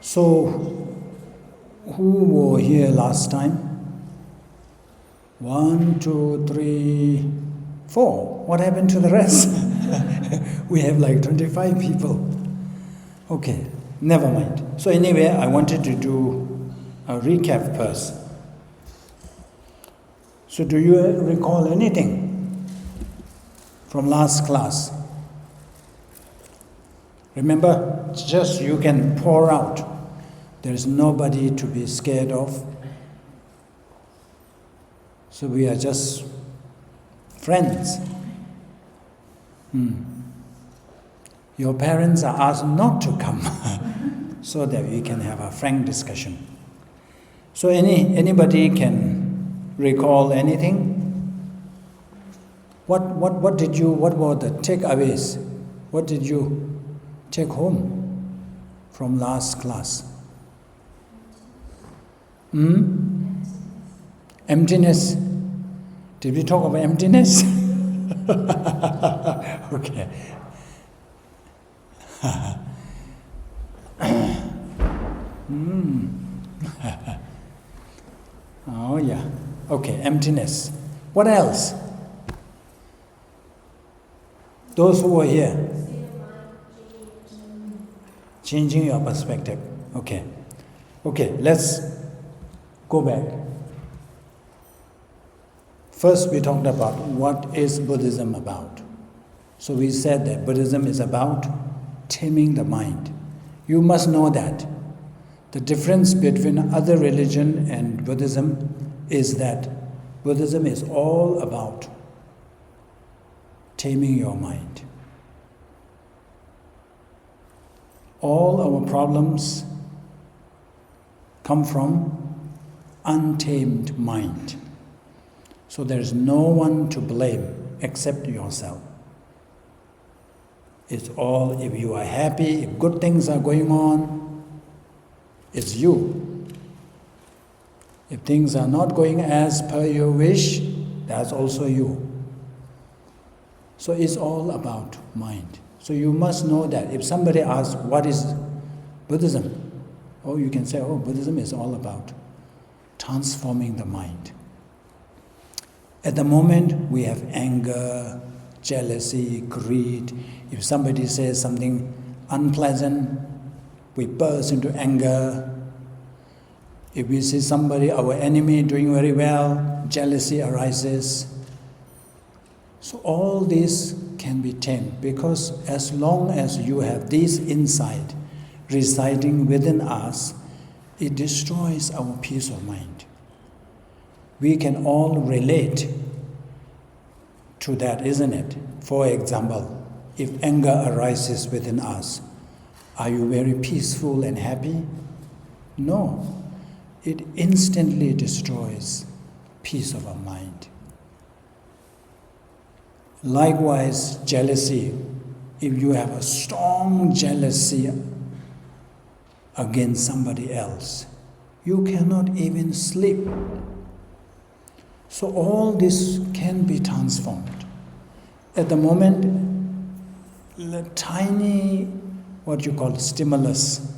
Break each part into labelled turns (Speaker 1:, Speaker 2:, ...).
Speaker 1: So, who were here last time? 1, 2, 3, 4. What happened to the rest? We have like 25 people. Okay, never mind. So anyway, I wanted to do a recap first. So do you recall anything from last class? Remember, just you can pour out. There is nobody to be scared of. So we are just friends. Your parents are asked not to come so that we can have a frank discussion. So anybody can recall anything? What were the takeaways? What did you take home from last class? Emptiness. Did we talk about emptiness? Okay. Oh yeah. Okay, emptiness. What else? Those who were here. Changing your perspective. Okay. Okay, let's go back. First, we talked about what is Buddhism about. So we said that Buddhism is about taming the mind. You must know that. The difference between other religion and Buddhism is that Buddhism is all about taming your mind. All our problems come from untamed mind. So there is no one to blame except yourself. It's all, if you are happy, if good things are going on, it's you. If things are not going as per your wish, that's also you. So it's all about mind. So you must know that. If somebody asks, what is Buddhism? Oh, you can say, oh, Buddhism is all about transforming the mind. At the moment, we have anger, jealousy, greed. If somebody says something unpleasant, we burst into anger. If we see somebody, our enemy, doing very well, jealousy arises. So all this can be tamed, because as long as you have this insight residing within us, it destroys our peace of mind. We can all relate to that, isn't it? For example, if anger arises within us, are you very peaceful and happy? No. It instantly destroys peace of our mind. Likewise, jealousy. If you have a strong jealousy against somebody else, you cannot even sleep. So all this can be transformed. At the moment, the tiny, what you call stimulus,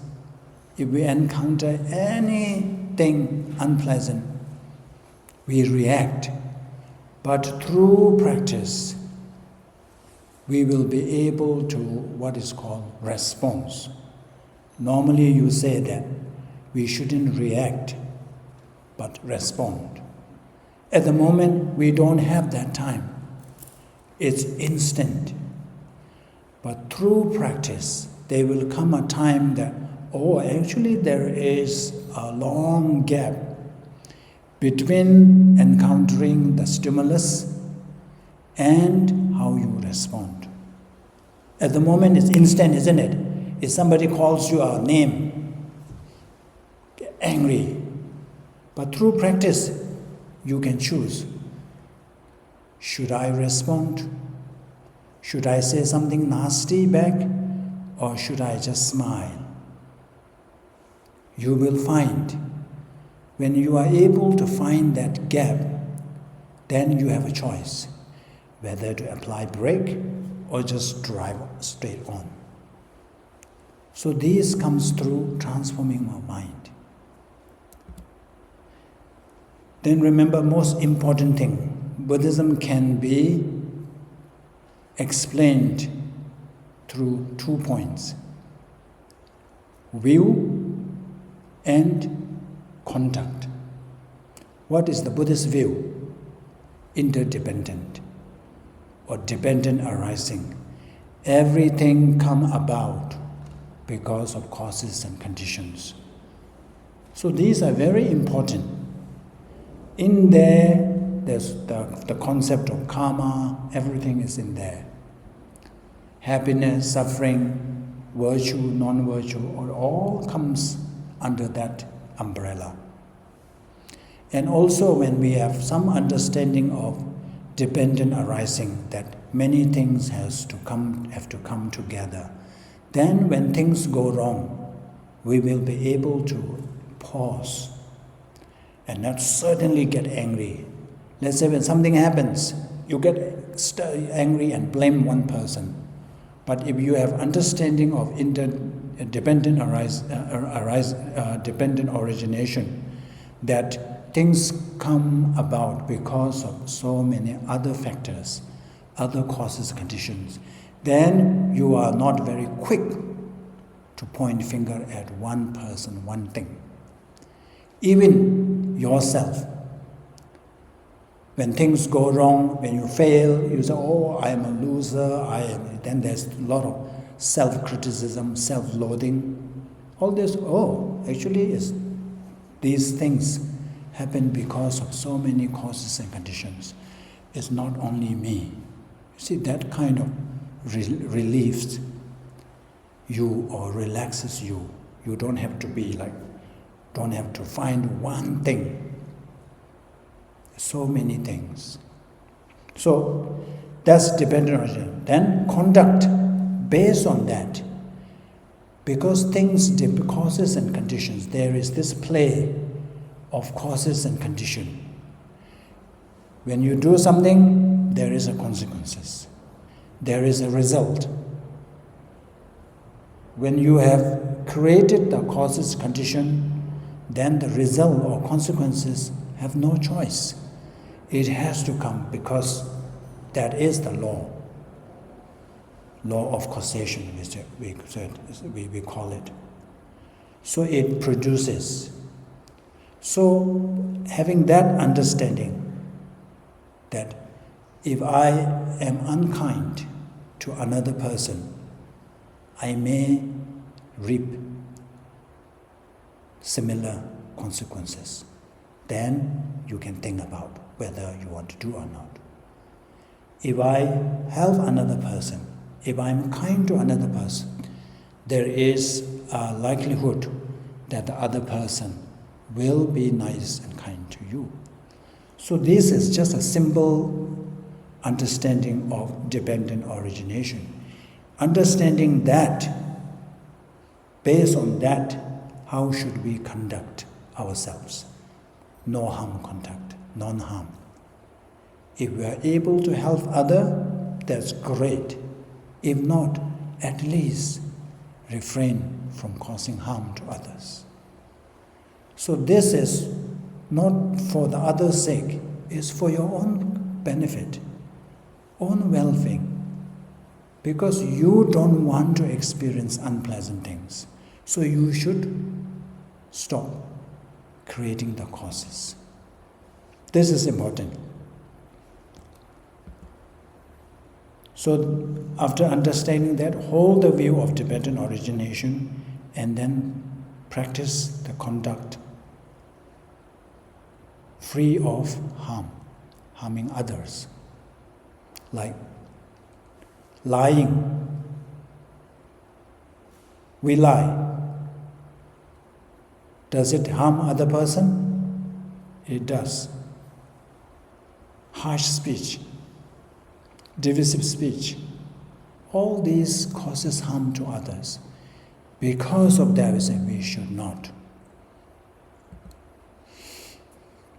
Speaker 1: if we encounter anything unpleasant, we react. But through practice, we will be able to what is called response. Normally you say that we shouldn't react, but respond. At the moment, we don't have that time. It's instant. But through practice, there will come a time that, oh, actually there is a long gap between encountering the stimulus and how you respond. At the moment, it's instant, isn't it? If somebody calls you a name, get angry. But through practice, you can choose. Should I respond? Should I say something nasty back? Or should I just smile? You will find, when you are able to find that gap, then you have a choice, whether to apply brake or just drive straight on. So this comes through transforming our mind. Then remember, most important thing, Buddhism can be explained through 2 points: view and conduct. What is the Buddhist view? Interdependent or dependent arising. Everything come about because of causes and conditions. So these are very important. In there's the concept of karma, everything is in there. Happiness, suffering, virtue, non-virtue, all comes under that umbrella. And also when we have some understanding of dependent arising, that many things have to come together, then when things go wrong, we will be able to pause and not suddenly get angry. Let's say when something happens, you get angry and blame one person. But if you have understanding of dependent origination, that things come about because of so many other factors, other causes, conditions, then you are not very quick to point finger at one person, one thing. Even yourself. When things go wrong, when you fail, you say, oh, I am a loser, then there's a lot of self-criticism, self-loathing. All this, actually these things happen because of so many causes and conditions. It's not only me. You see, that kind of relieves you or relaxes you. You don't have to find one thing. So many things. So that's dependent origin. Then conduct based on that. Because causes and conditions, there is this play of causes and condition. When you do something, there is a consequences. There is a result. When you have created the causes, condition, then the result or consequences have no choice. It has to come because that is the law of causation, we call it. So it produces. So having that understanding that if I am unkind to another person, I may reap similar consequences. Then you can think about whether you want to do or not. If I help another person, if I'm kind to another person, there is a likelihood that the other person will be nice and kind to you. So this is just a simple understanding of dependent origination. Understanding that, based on that, how should we conduct ourselves? No harm conduct, non-harm. If we are able to help others, that's great. If not, at least refrain from causing harm to others. So this is not for the other's sake, it's for your own benefit, own welfare. Because you don't want to experience unpleasant things. So you should stop creating the causes. This is important. So after understanding that, hold the view of dependent origination and then practice the conduct free of harming others. Like lying. We lie. Does it harm other person? It does. Harsh speech, divisive speech, all these causes harm to others. Because of that, we say we should not.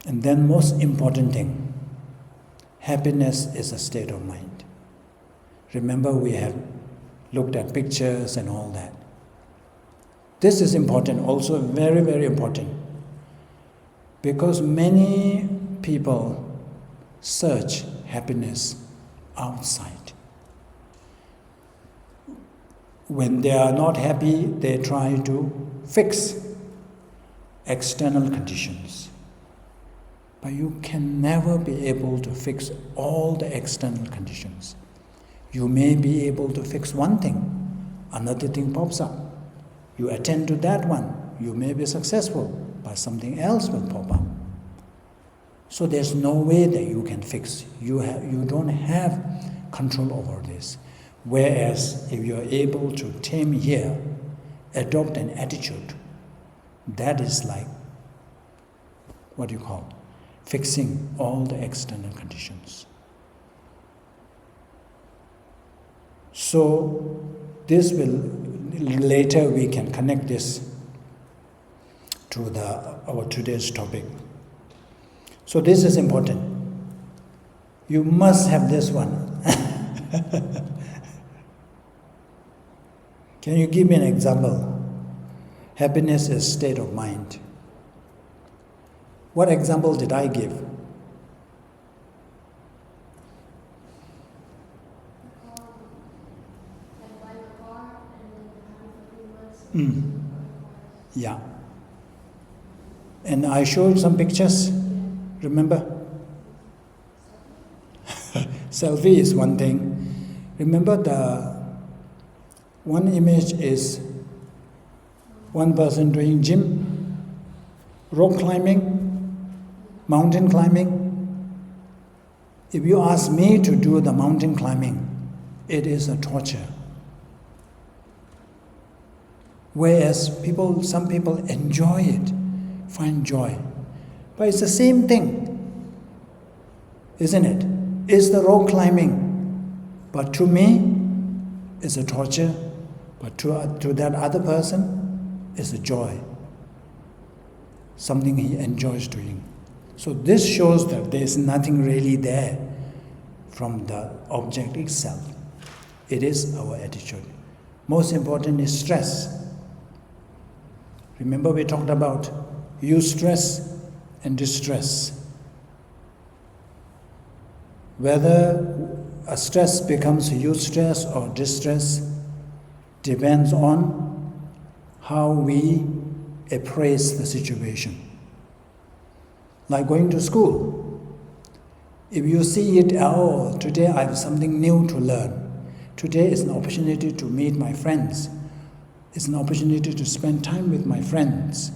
Speaker 1: And then most important thing, happiness is a state of mind. Remember, we have looked at pictures and all that. This is important, also very, very important. Because many people search happiness outside. When they are not happy, they try to fix external conditions. But you can never be able to fix all the external conditions. You may be able to fix one thing, another thing pops up. You attend to that one, you may be successful, but something else will pop up. So there's no way that you can fix. You don't have control over this. Whereas if you're able to tame here, adopt an attitude, that is like, what do you call, fixing all the external conditions. So this will, later we can connect this to our today's topic. So this is important. You must have this one. Can you give me an example? Happiness is state of mind. What example did I give? Yeah. And I showed some pictures, remember? Selfie is one thing. Remember the one image is one person doing gym, rock climbing, mountain climbing. If you ask me to do the mountain climbing, it is a torture. Whereas some people enjoy it, find joy. But it's the same thing, isn't it? It's the rock climbing. But to me, it's a torture. But to that other person, it's a joy. Something he enjoys doing. So this shows that there is nothing really there from the object itself. It is our attitude. Most important is stress. Remember we talked about eustress and distress. Whether a stress becomes eustress or distress depends on how we appraise the situation. Like going to school. If you see it, oh, today I have something new to learn. Today is an opportunity to meet my friends. It's an opportunity to spend time with my friends.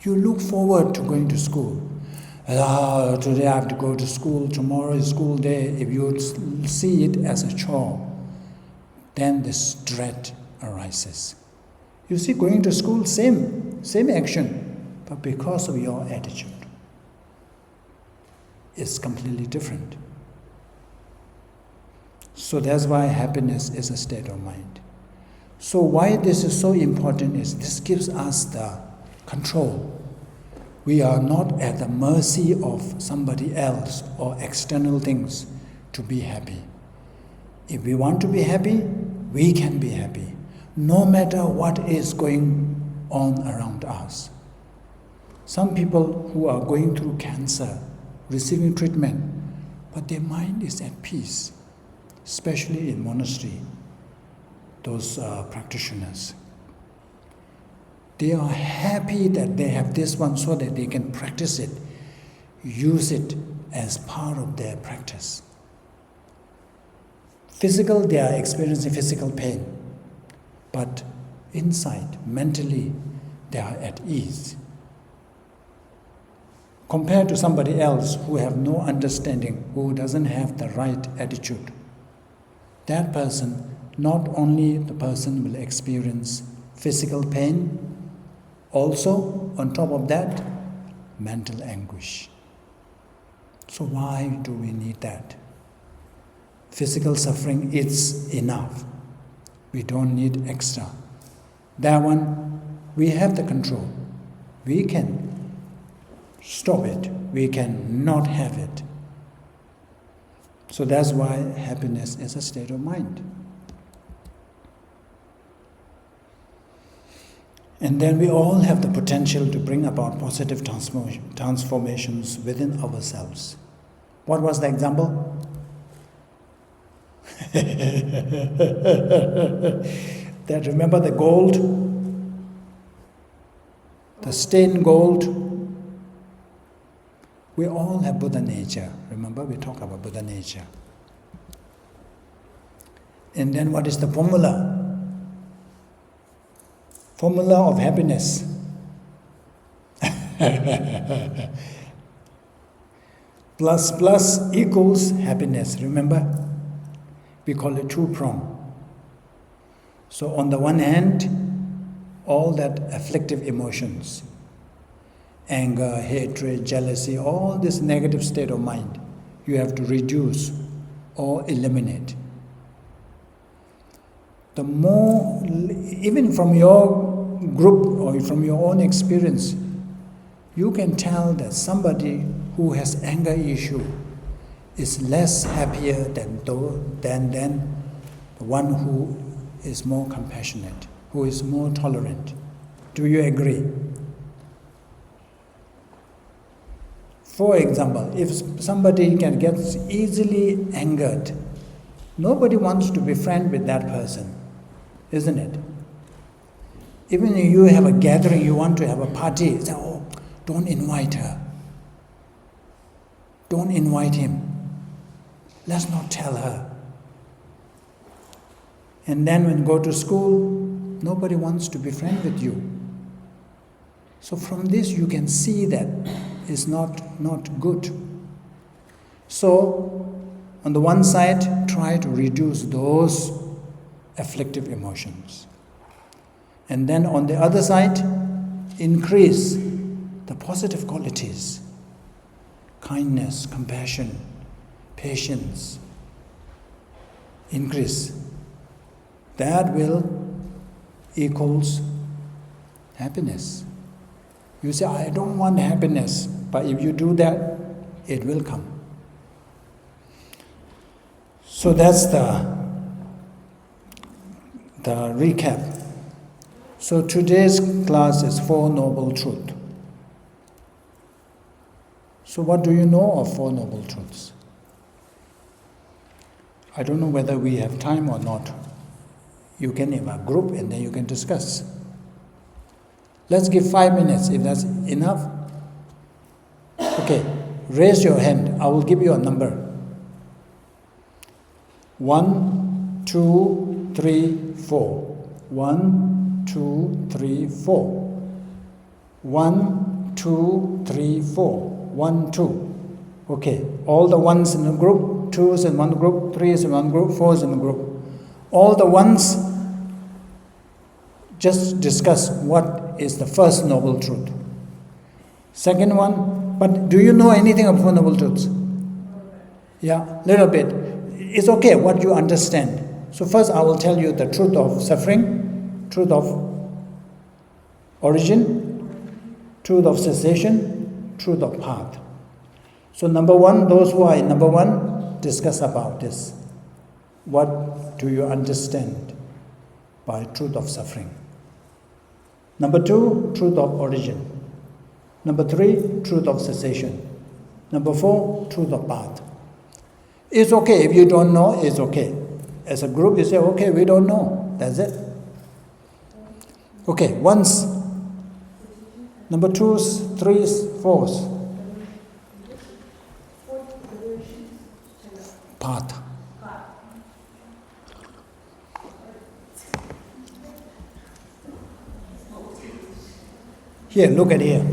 Speaker 1: You look forward to going to school. Today I have to go to school, tomorrow is school day. If you see it as a chore, then this dread arises. You see, going to school, same action, but because of your attitude, it's completely different. So that's why happiness is a state of mind. So why this is so important is this gives us the control. We are not at the mercy of somebody else or external things to be happy. If we want to be happy, we can be happy, no matter what is going on around us. Some people who are going through cancer, receiving treatment, but their mind is at peace, especially in monastery, those practitioners. They are happy that they have this one so that they can practice it, use it as part of their practice. Physical, they are experiencing physical pain, but inside, mentally, they are at ease. Compared to somebody else who have no understanding, who doesn't have the right attitude, that person, not only the person will experience physical pain, also, on top of that, mental anguish. So why do we need that? Physical suffering is enough. We don't need extra. That one, we have the control. We can stop it. We can not have it. So that's why happiness is a state of mind. And then we all have the potential to bring about positive transformations within ourselves. What was the example? That remember the gold? The stained gold? We all have Buddha nature. Remember, we talk about Buddha nature. And then what is the formula? Formula of happiness. Plus equals happiness. Remember? We call it two-prong. So on the one hand, all that afflictive emotions, anger, hatred, jealousy, all this negative state of mind, you have to reduce or eliminate. The more, even from your group or from your own experience, you can tell that somebody who has anger issue is less happier than the one who is more compassionate, who is more tolerant. Do you agree? For example, if somebody can get easily angered, nobody wants to be friends with that person, isn't it? Even if you have a gathering, you want to have a party, say, oh, don't invite her. Don't invite him. Let's not tell her. And then when you go to school, nobody wants to be friends with you. So from this you can see that it's not good. So on the one side, try to reduce those afflictive emotions. And then on the other side, increase the positive qualities. Kindness, compassion, patience. Increase. That will equals happiness. You say, I don't want happiness, but if you do that, it will come. So that's the recap. So today's class is Four Noble Truths. So what do you know of Four Noble Truths? I don't know whether we have time or not. You can have a group and then you can discuss. Let's give 5 minutes, if that's enough. Okay, raise your hand. I will give you a number. 1, 2, 3, 4. 1, 2, 3, 4. 1, 2, 3, 4. 1, 2. Okay, all the ones in the group, 2s in one group, 3s in one group, 4s in a group. All the ones, just discuss what is the first noble truth. Second one, but do you know anything of Four Noble Truths? Yeah, little bit. It's okay what you understand. So first I will tell you the truth of suffering, truth of origin, truth of cessation, truth of path. So number one, those who are in number one, discuss about this. What do you understand by truth of suffering? Number two, truth of origin. Number three, truth of cessation. Number four, truth of path. It's okay if you don't know, it's okay. As a group, you say, okay, we don't know. That's it. Okay, once. Number twos, threes, fours. Path. Here, look at here.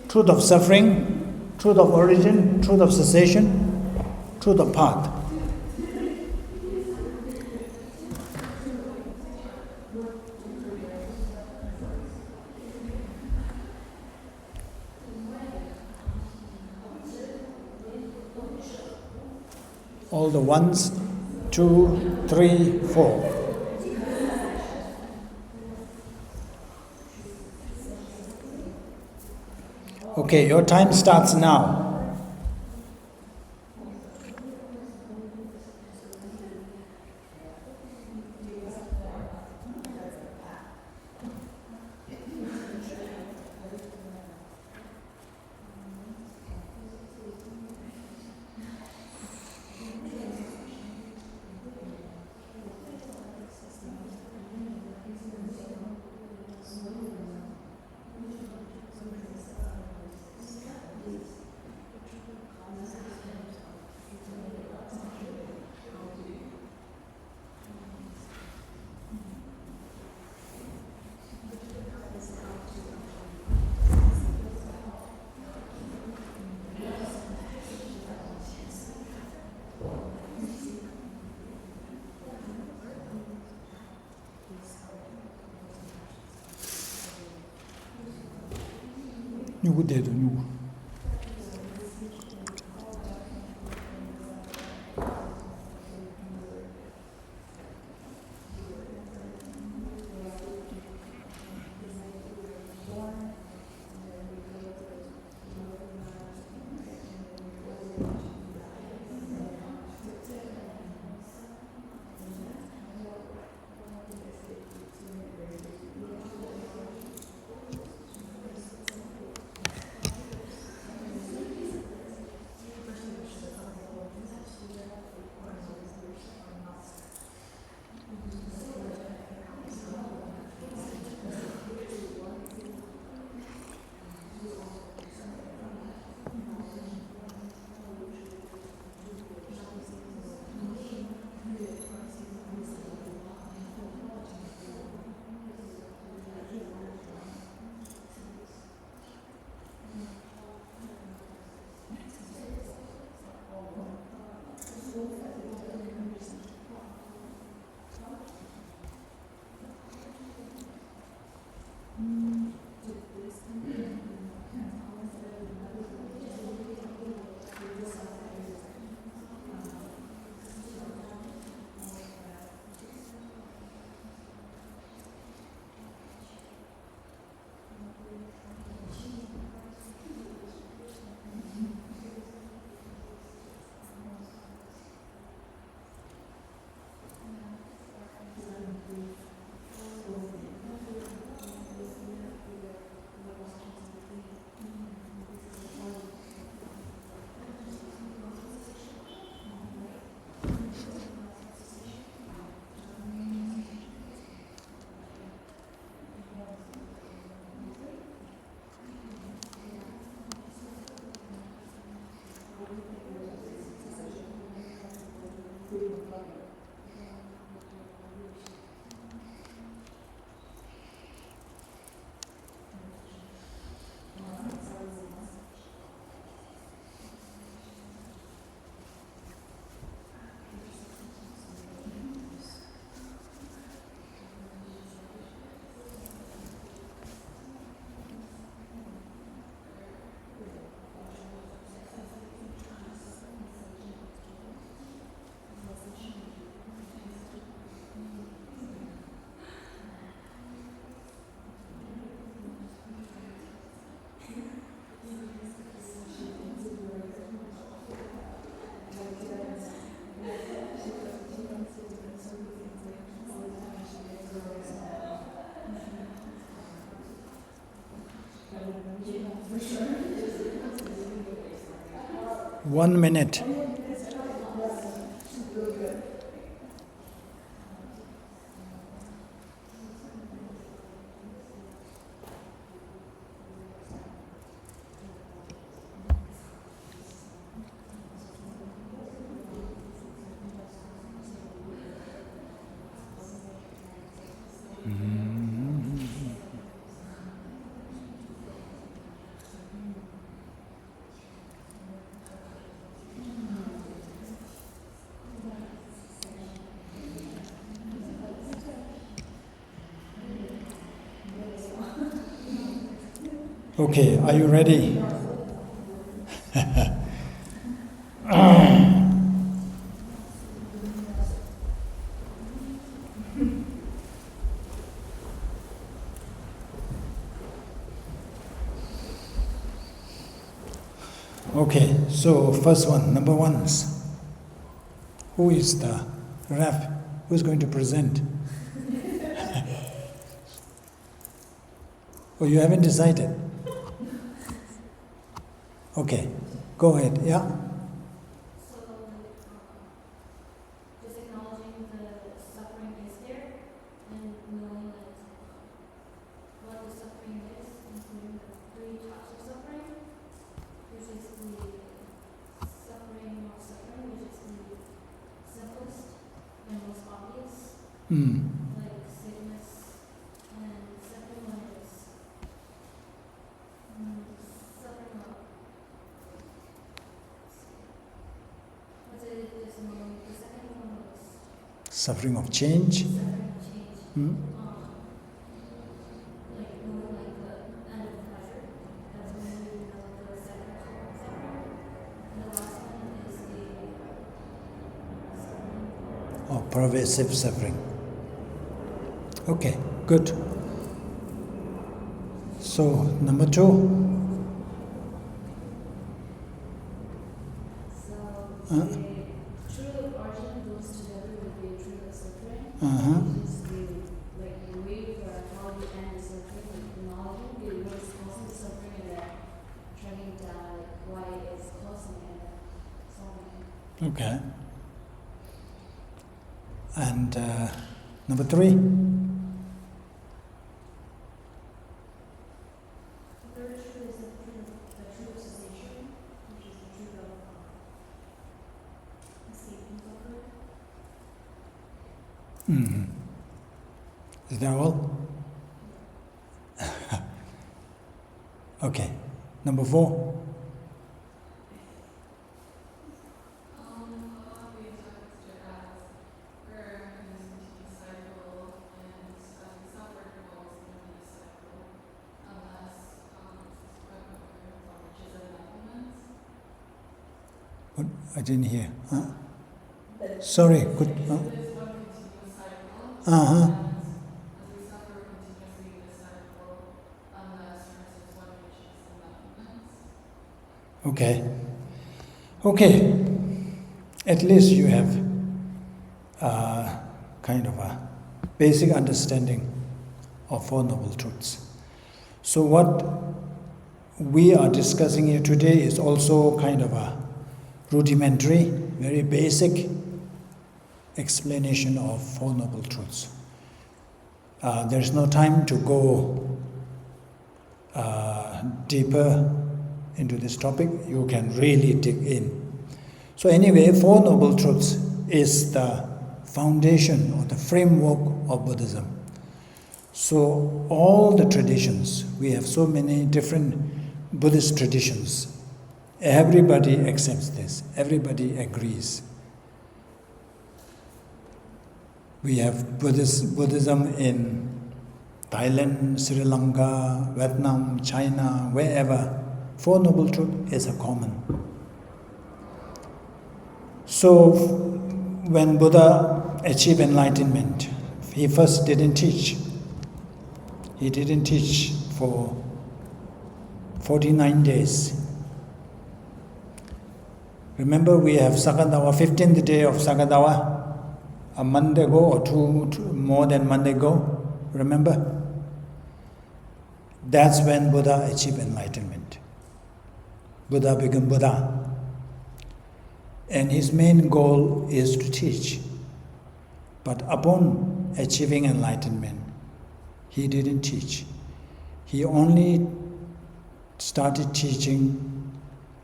Speaker 1: Truth of suffering, truth of origin, truth of cessation, truth of path. All the 1s, 2, 3, 4. Okay, your time starts now. 누구 대도 누구? One minute. Okay, are you ready? Okay, so first one, number ones. Who is the ref? Who is going to present? Oh, you haven't decided? Okay, go ahead, yeah?
Speaker 2: So, just acknowledging the suffering is there and knowing that what the suffering is, including the three types of suffering, which is the suffering of suffering, which is the simplest and most obvious, like sickness, and the second one is suffering of the second one was
Speaker 1: Suffering of change.
Speaker 2: suffering of change. Like more like the end of pleasure. That's when
Speaker 1: pervasive suffering. Okay, good. So, number 2.
Speaker 2: So the truth of origin goes together with the truth of suffering.
Speaker 1: Uh-huh.
Speaker 2: Which is the way for how we end the suffering, like acknowledging what is causing the suffering and then tracking down why it's causing it and solving it.
Speaker 1: Okay. And number 3.
Speaker 2: The third truth is the truth of cessation, which is the truth of escape from suffering.
Speaker 1: Is that all? Okay. Number 4. What? I didn't hear. Huh? Sorry. Could. Uh-huh. Okay. Okay. At least you have kind of a basic understanding of Four Noble Truths. So what we are discussing here today is also kind of a rudimentary, very basic explanation of Four Noble Truths. There's no time to go deeper into this topic. You can really dig in. So anyway, Four Noble Truths is the foundation or the framework of Buddhism. So all the traditions, we have so many different Buddhist traditions. Everybody accepts this. Everybody agrees. We have Buddhism in Thailand, Sri Lanka, Vietnam, China, wherever. Four Noble Truths is a common. So when Buddha achieved enlightenment, he first didn't teach. He didn't teach for 49 days. Remember, we have Sakadawa, 15th day of Sakadawa, a month ago or two more than a month ago. Remember? That's when Buddha achieved enlightenment. Buddha became Buddha. And his main goal is to teach. But upon achieving enlightenment, he didn't teach. He only started teaching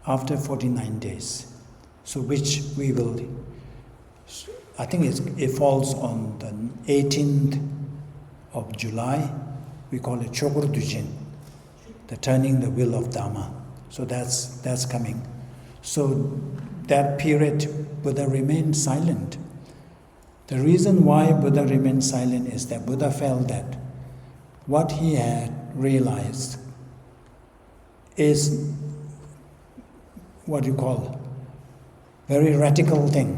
Speaker 1: after 49 days. So which we will, I think it falls on the 18th of July. We call it Chokur Dujin, the turning the wheel of Dharma. So that's coming. So that period, Buddha remained silent. The reason why Buddha remained silent is that Buddha felt that what he had realized is what you call very radical thing.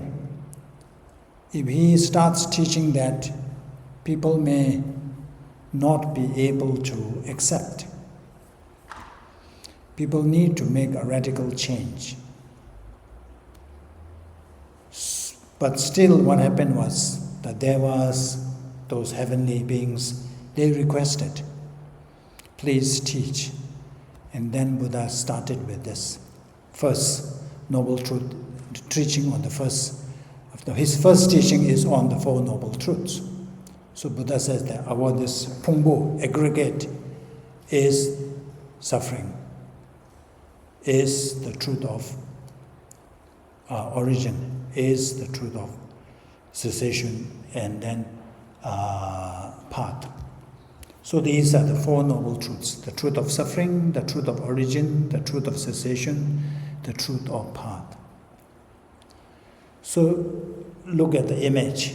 Speaker 1: If he starts teaching that, people may not be able to accept. People need to make a radical change. But still what happened was the devas, those heavenly beings, they requested, please teach. And then Buddha started with this first Noble Truth, teaching on the first. His first teaching is on the Four Noble Truths. So Buddha says that our this Pungbo, aggregate, is suffering, is the truth of origin, is the truth of cessation, and then path. So these are the Four Noble Truths: the truth of suffering, the truth of origin, the truth of cessation, the truth of path. So look at the image.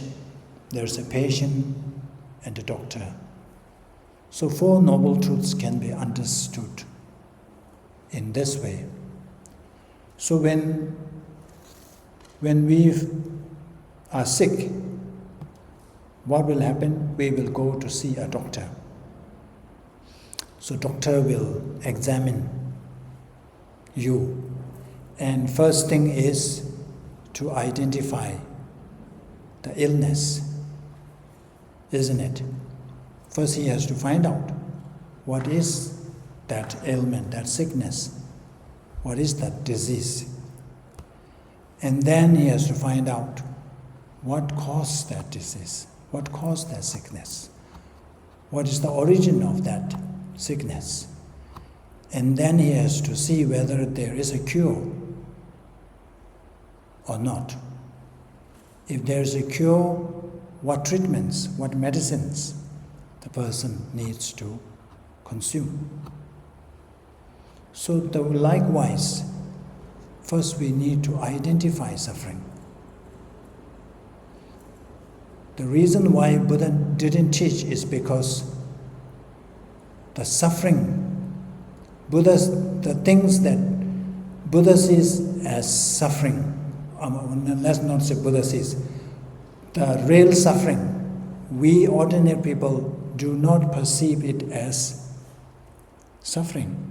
Speaker 1: There's a patient and a doctor. So Four Noble Truths can be understood in this way. So when we are sick, what will happen? We will go to see a doctor. So doctor will examine you. And first thing is to identify the illness, isn't it? First he has to find out what is that ailment, that sickness, what is that disease. And then he has to find out what caused that disease, what caused that sickness, what is the origin of that sickness. And then he has to see whether there is a cure or not. If there is a cure, what treatments, what medicines the person needs to consume. So likewise, first we need to identify suffering. The reason why Buddha didn't teach is because the suffering, the things that Buddha sees as suffering, let's not say Buddha sees, the real suffering, we ordinary people do not perceive it as suffering.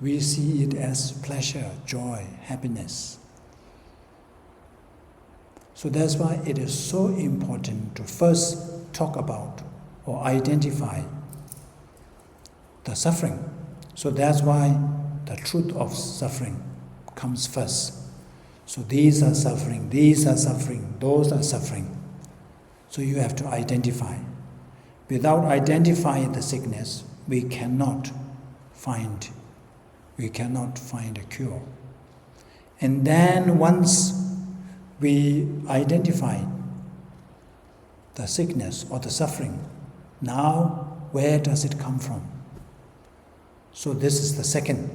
Speaker 1: We see it as pleasure, joy, happiness. So that's why it is so important to first talk about or identify the suffering. So that's why the truth of suffering comes first. So these are suffering, those are suffering. So you have to identify. Without identifying the sickness, we cannot find a cure. And then once we identify the sickness or the suffering, now where does it come from? So this is the second,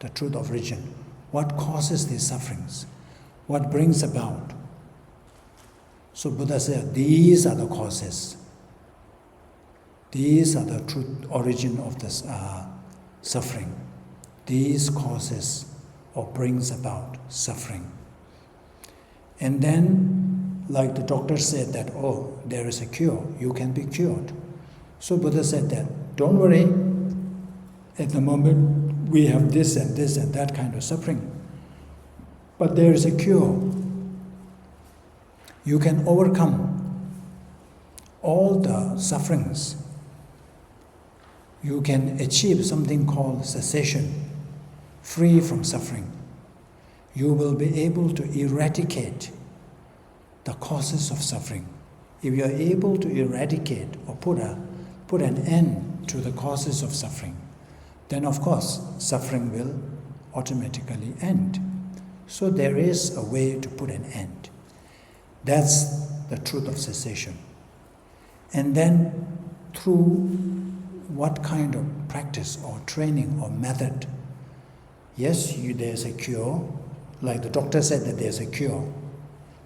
Speaker 1: the truth of origin. What causes these sufferings? What brings about? So Buddha said, these are the causes. These are the true origin of this suffering. These causes or brings about suffering. And then, like the doctor said that, oh, there is a cure, you can be cured. So Buddha said that, don't worry, at the moment we have this and that kind of suffering. But there is a cure. You can overcome all the sufferings. You can achieve something called cessation, free from suffering. You will be able to eradicate the causes of suffering. If you are able to eradicate or put an end to the causes of suffering, then of course suffering will automatically end. So there is a way to put an end. That's the truth of cessation. And then through what kind of practice or training or method, yes, there's a cure. Like the doctor said that there's a cure.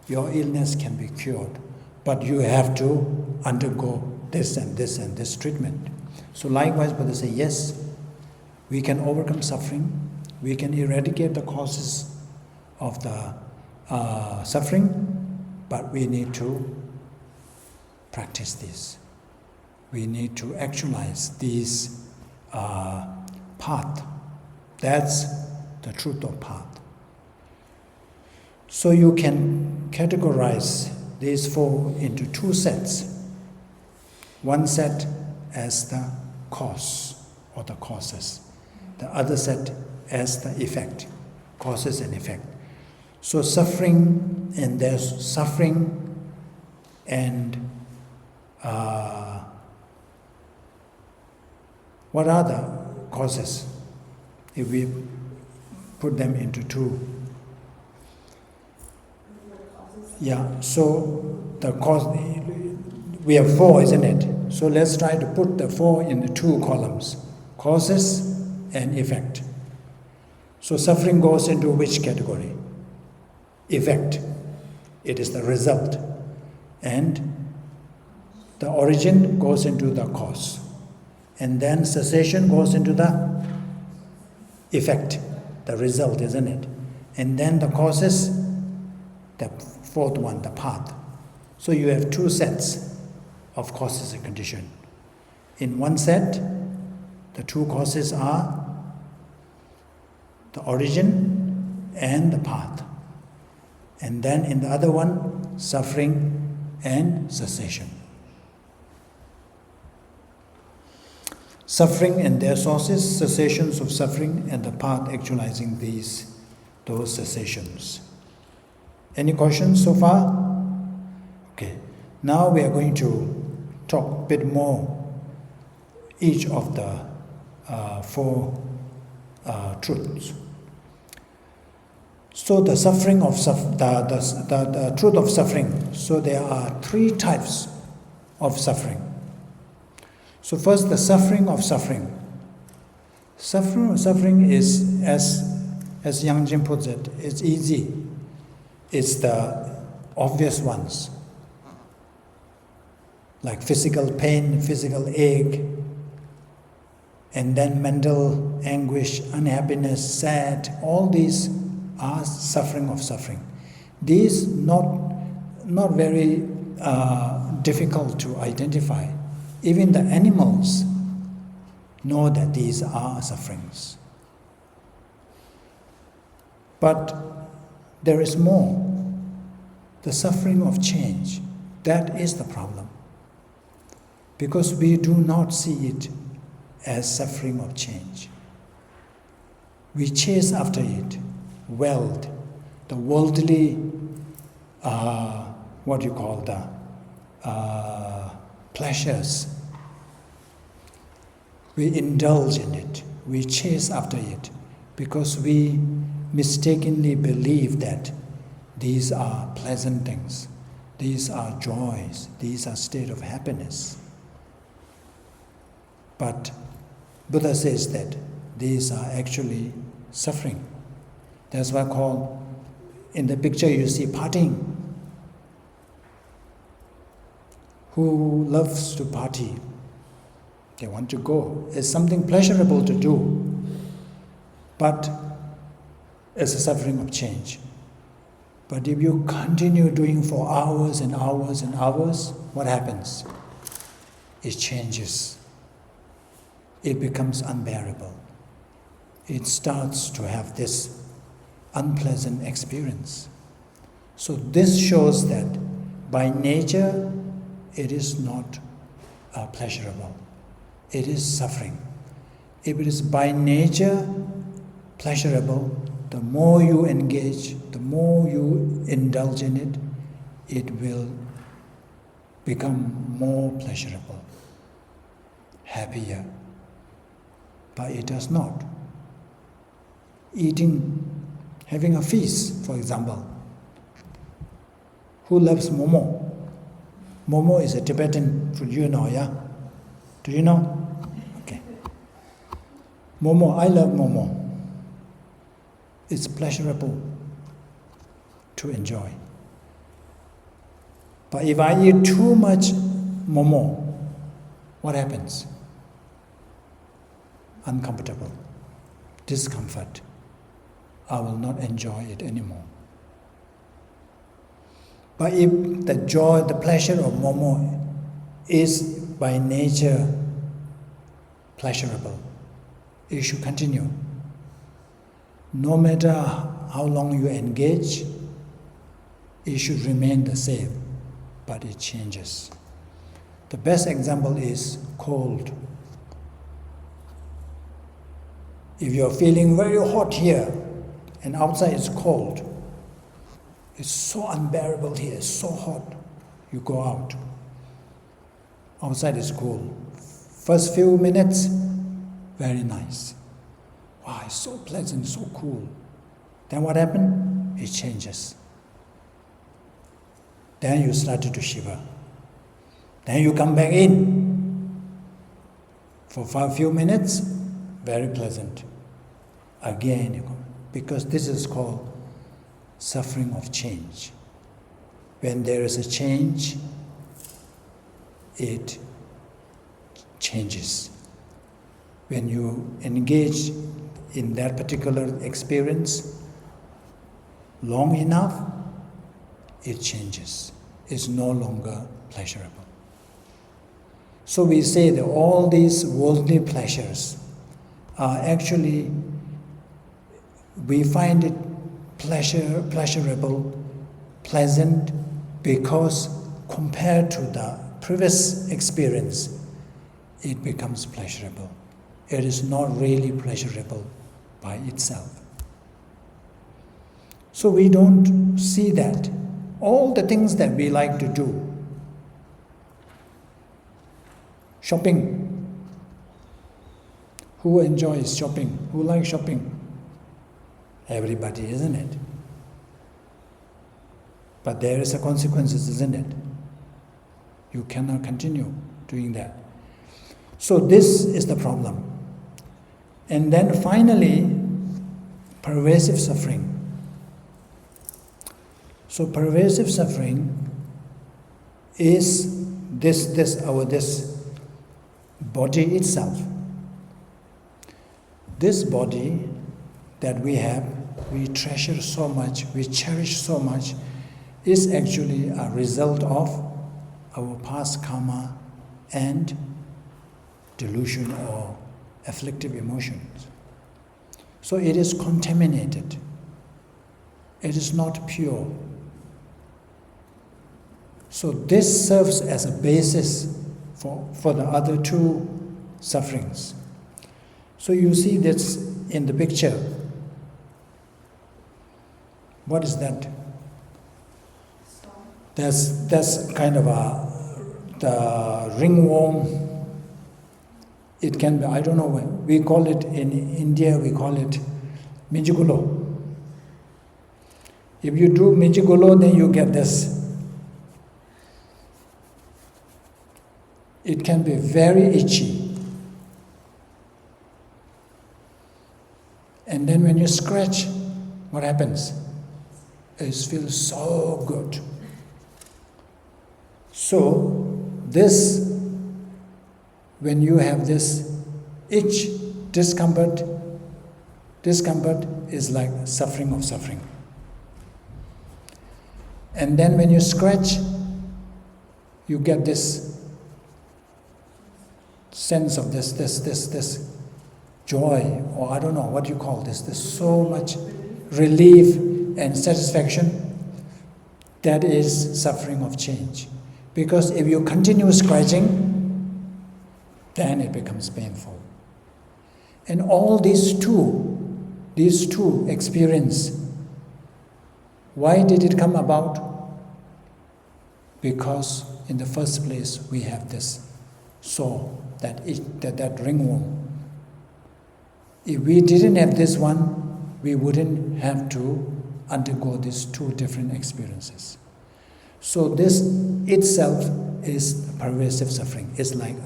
Speaker 1: Your illness can be cured, but you have to undergo this and this and this treatment. So likewise, Buddha says, yes, we can overcome suffering, we can eradicate the causes of the suffering, but we need to practice this. We need to actualize this path. That's the truth of path. So you can categorize these four into two sets. One set as the cause or the causes. The other set as the effect, causes and effect. So suffering, and there's suffering and what are the causes? If we put them into two. Yeah, so the cause, we have four, isn't it? So let's try to put the four in the two columns, causes and effect. So suffering goes into which category? Effect. It is the result. And the origin goes into the cause. And then cessation goes into the effect, the result, isn't it? And then the causes, the fourth one, the path. So you have two sets. of causes and condition. In one set, the two causes are the origin and the path. And then in the other one, suffering and cessation. Suffering and their sources, cessations of suffering, and the path actualizing those cessations. Any questions so far? Okay. Now we are going to talk a bit more each of the four truths. So the suffering of the truth of suffering. So there are three types of suffering. So first, the suffering of suffering. Suffering is, as Yang Jin puts it, it's easy. It's the obvious ones, like physical pain, physical ache, and then mental anguish, unhappiness, sad. All these are suffering of suffering. These not very difficult to identify. Even the animals know that these are sufferings. But there is more. The suffering of change. That is the problem. Because we do not see it as suffering of change. We chase after it. Wealth, the worldly, pleasures. We indulge in it. We chase after it because we mistakenly believe that these are pleasant things. These are joys. These are state of happiness. But Buddha says that these are actually suffering. That's why called, in the picture you see partying. Who loves to party? They want to go. It's something pleasurable to do, but it's a suffering of change. But if you continue doing for hours and hours and hours, what happens? It changes. It becomes unbearable. It starts to have this unpleasant experience. So this shows that by nature it is not pleasurable. It is suffering. If it is by nature pleasurable, the more you engage, the more you indulge in it, it will become more pleasurable, happier. But it does not. Having a feast, for example. Who loves momo? Momo is a Tibetan food, you know, yeah? Do you know? Okay. Momo, I love momo. It's pleasurable to enjoy. But if I eat too much momo, what happens? Uncomfortable, discomfort. I will not enjoy it anymore. But if the joy, the pleasure of momo is by nature pleasurable, it should continue. No matter how long you engage, it should remain the same, but it changes. The best example is cold. If you're feeling very hot here and outside is cold, it's so unbearable here, it's so hot, you go out. Outside is cool. First few minutes, very nice. Wow, it's so pleasant, so cool. Then what happened? It changes. Then you started to shiver. Then you come back in. For a few minutes, very pleasant. Again you go. Because this is called suffering of change. When there is a change, it changes. When you engage in that particular experience long enough, it changes. It's no longer pleasurable. So we say that all these worldly pleasures are actually, we find it pleasurable, pleasant, because compared to the previous experience, it becomes pleasurable. It is not really pleasurable by itself. So we don't see that. All the things that we like to do, shopping. Who enjoys shopping? Who likes shopping? Everybody, isn't it? But there is a consequences, isn't it? You cannot continue doing that. So this is the problem. And then finally, pervasive suffering. So pervasive suffering is this body itself. This body that we have, we treasure so much, we cherish so much, is actually a result of our past karma and delusion or afflictive emotions. So it is contaminated. It is not pure. So this serves as a basis for the other two sufferings. So you see this in the picture. What is that? That's kind of the ringworm. It can be, I don't know, we call it in India, we call it mijigulo. If you do mijigulo, then you get this. It can be very itchy. And then when you scratch, what happens? It feels so good. So this, when you have this itch, discomfort is like suffering of suffering. And then when you scratch, you get this sense of this joy, or I don't know what you call this. There's so much relief and satisfaction. That is suffering of change. Because if you continue scratching, then it becomes painful. And all these two experience, why did it come about? Because in the first place we have this sore, that ringworm. If we didn't have this one, we wouldn't have to undergo these two different experiences. So this itself is pervasive suffering. It's like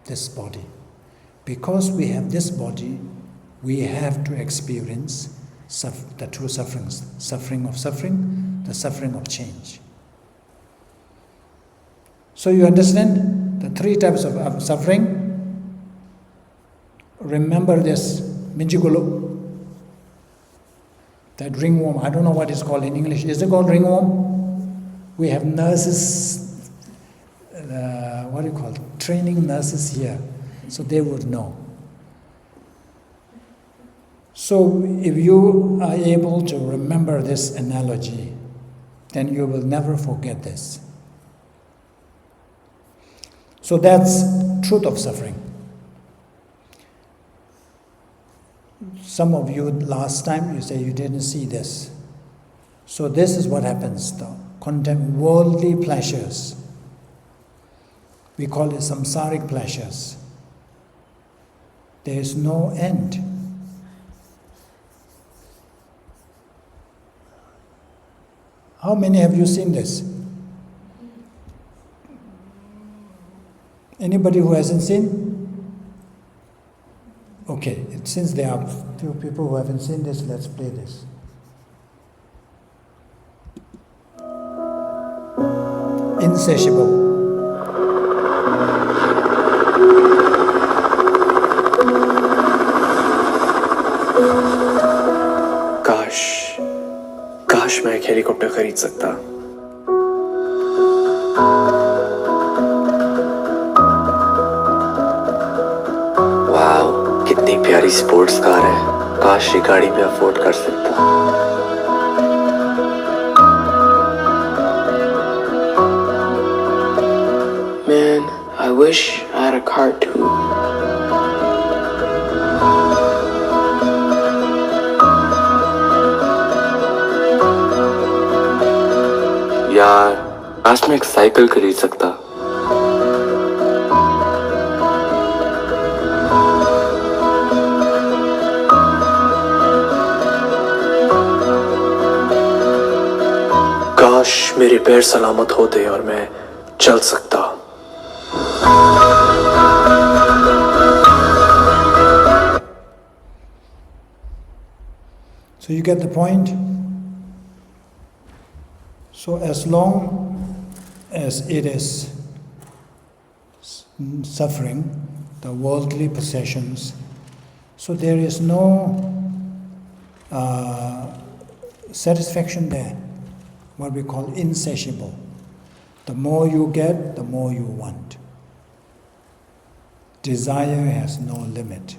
Speaker 1: this body. Because we have this body, we have to experience the two sufferings. Suffering of suffering, the suffering of change. So you understand the three types of suffering? Remember this, mijigulo. That ringworm, I don't know what it's called in English. Is it called ringworm? We have nurses, training nurses here, so they would know. So if you are able to remember this analogy, then you will never forget this. So that's truth of suffering. Some of you last time, you say you didn't see this. So this is what happens though. Worldly pleasures. We call it samsaric pleasures. There is no end. How many have you seen this? Anybody who hasn't seen? Okay, since there are few people who haven't seen this, let's play this. Insatiable.
Speaker 3: काश मैं एक helicopter खरीद सकता। प्यारी sports car है, काश ये गाड़ी में अफोर्ड कर सकता। Man, I wish I had a car too. यार, आज मैं एक साइकिल खरीद सकता। काश मेरे पैर सलामत होते और मैं चल सकता।
Speaker 1: So you get the point? So as long as it is suffering, the worldly possessions, so there is no satisfaction there, what we call insatiable. The more you get, the more you want. Desire has no limit.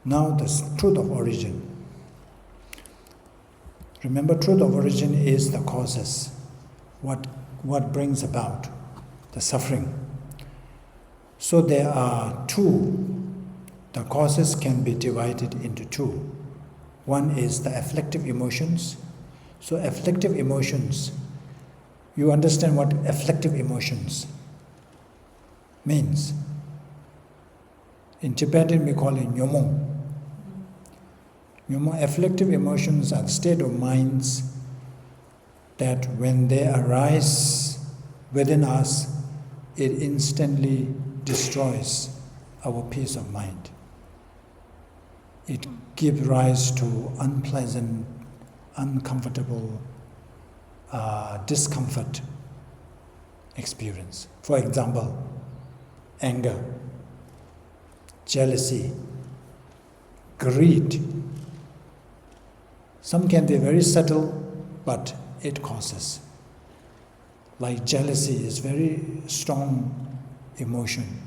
Speaker 1: Now the truth of origin. Remember, truth of origin is the causes, what brings about the suffering. So there are two. The causes can be divided into two. One is the afflictive emotions. So afflictive emotions, you understand what afflictive emotions means. In Tibetan we call it nyomo. Afflictive emotions are state of minds that when they arise within us, it instantly destroys our peace of mind. It gives rise to unpleasant, uncomfortable, discomfort experience. For example, anger, jealousy, greed. Some can be very subtle, but it causes. Like jealousy is very strong emotion.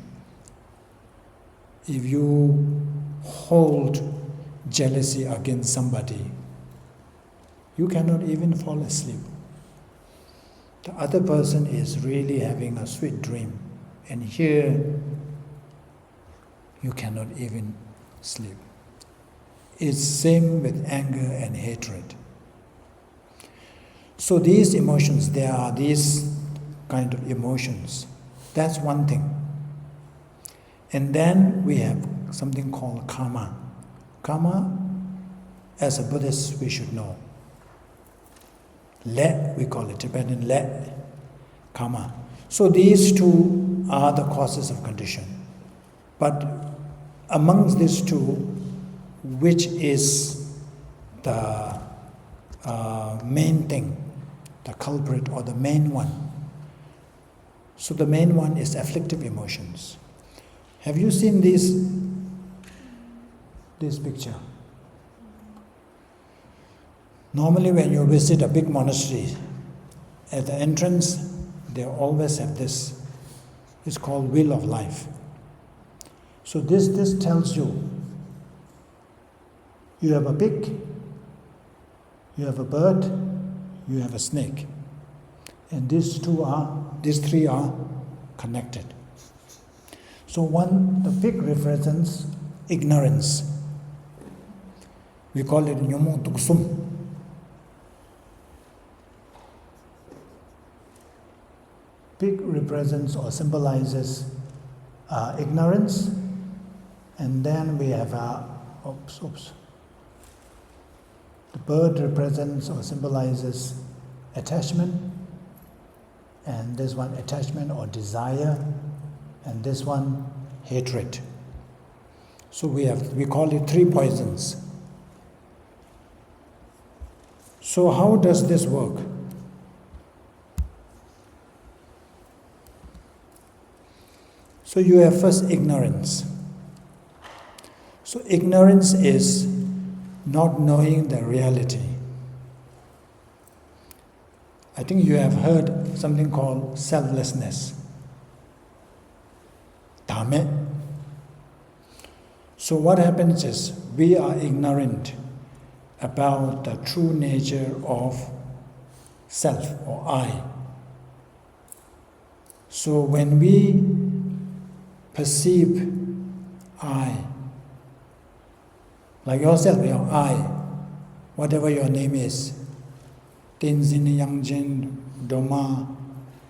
Speaker 1: If you hold jealousy against somebody, you cannot even fall asleep. The other person is really having a sweet dream, and here you cannot even sleep. It's same with anger and hatred. So these emotions, there are these kind of emotions. That's one thing. And then we have something called karma. Karma, as a Buddhist, we should know. Le, we call it Tibetan le, karma. So these two are the causes of condition. But amongst these two, which is the main thing, the culprit or the main one? So the main one is afflictive emotions. Have you seen this picture? Normally when you visit a big monastery, at the entrance, they always have this. It's called Wheel of Life. So this tells you, you have a pig, you have a bird, you have a snake. And these three are connected. So the pig represents ignorance. We call it nyomo tuksum. Pig represents or symbolizes ignorance, and then we have the bird represents or symbolizes attachment, and this one attachment or desire, and this one hatred. So we call it three poisons. So how does this work? So you have first ignorance. So ignorance is not knowing the reality. I think you have heard something called selflessness. Dhamma. So what happens is we are ignorant about the true nature of self or I. So when we perceive I, like yourself, your I, whatever your name is, Tenzin, Yangjin, Doma,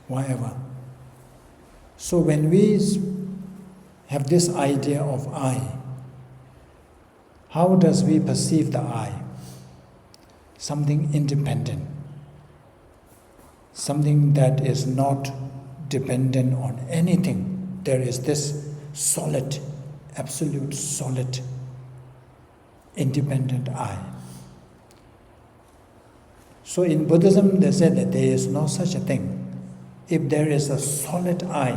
Speaker 1: whatever. So when we have this idea of I, how does we perceive the I? Something independent, something that is not dependent on anything. There is this solid, absolute solid, independent I. So in Buddhism, they say that there is no such a thing. If there is a solid I,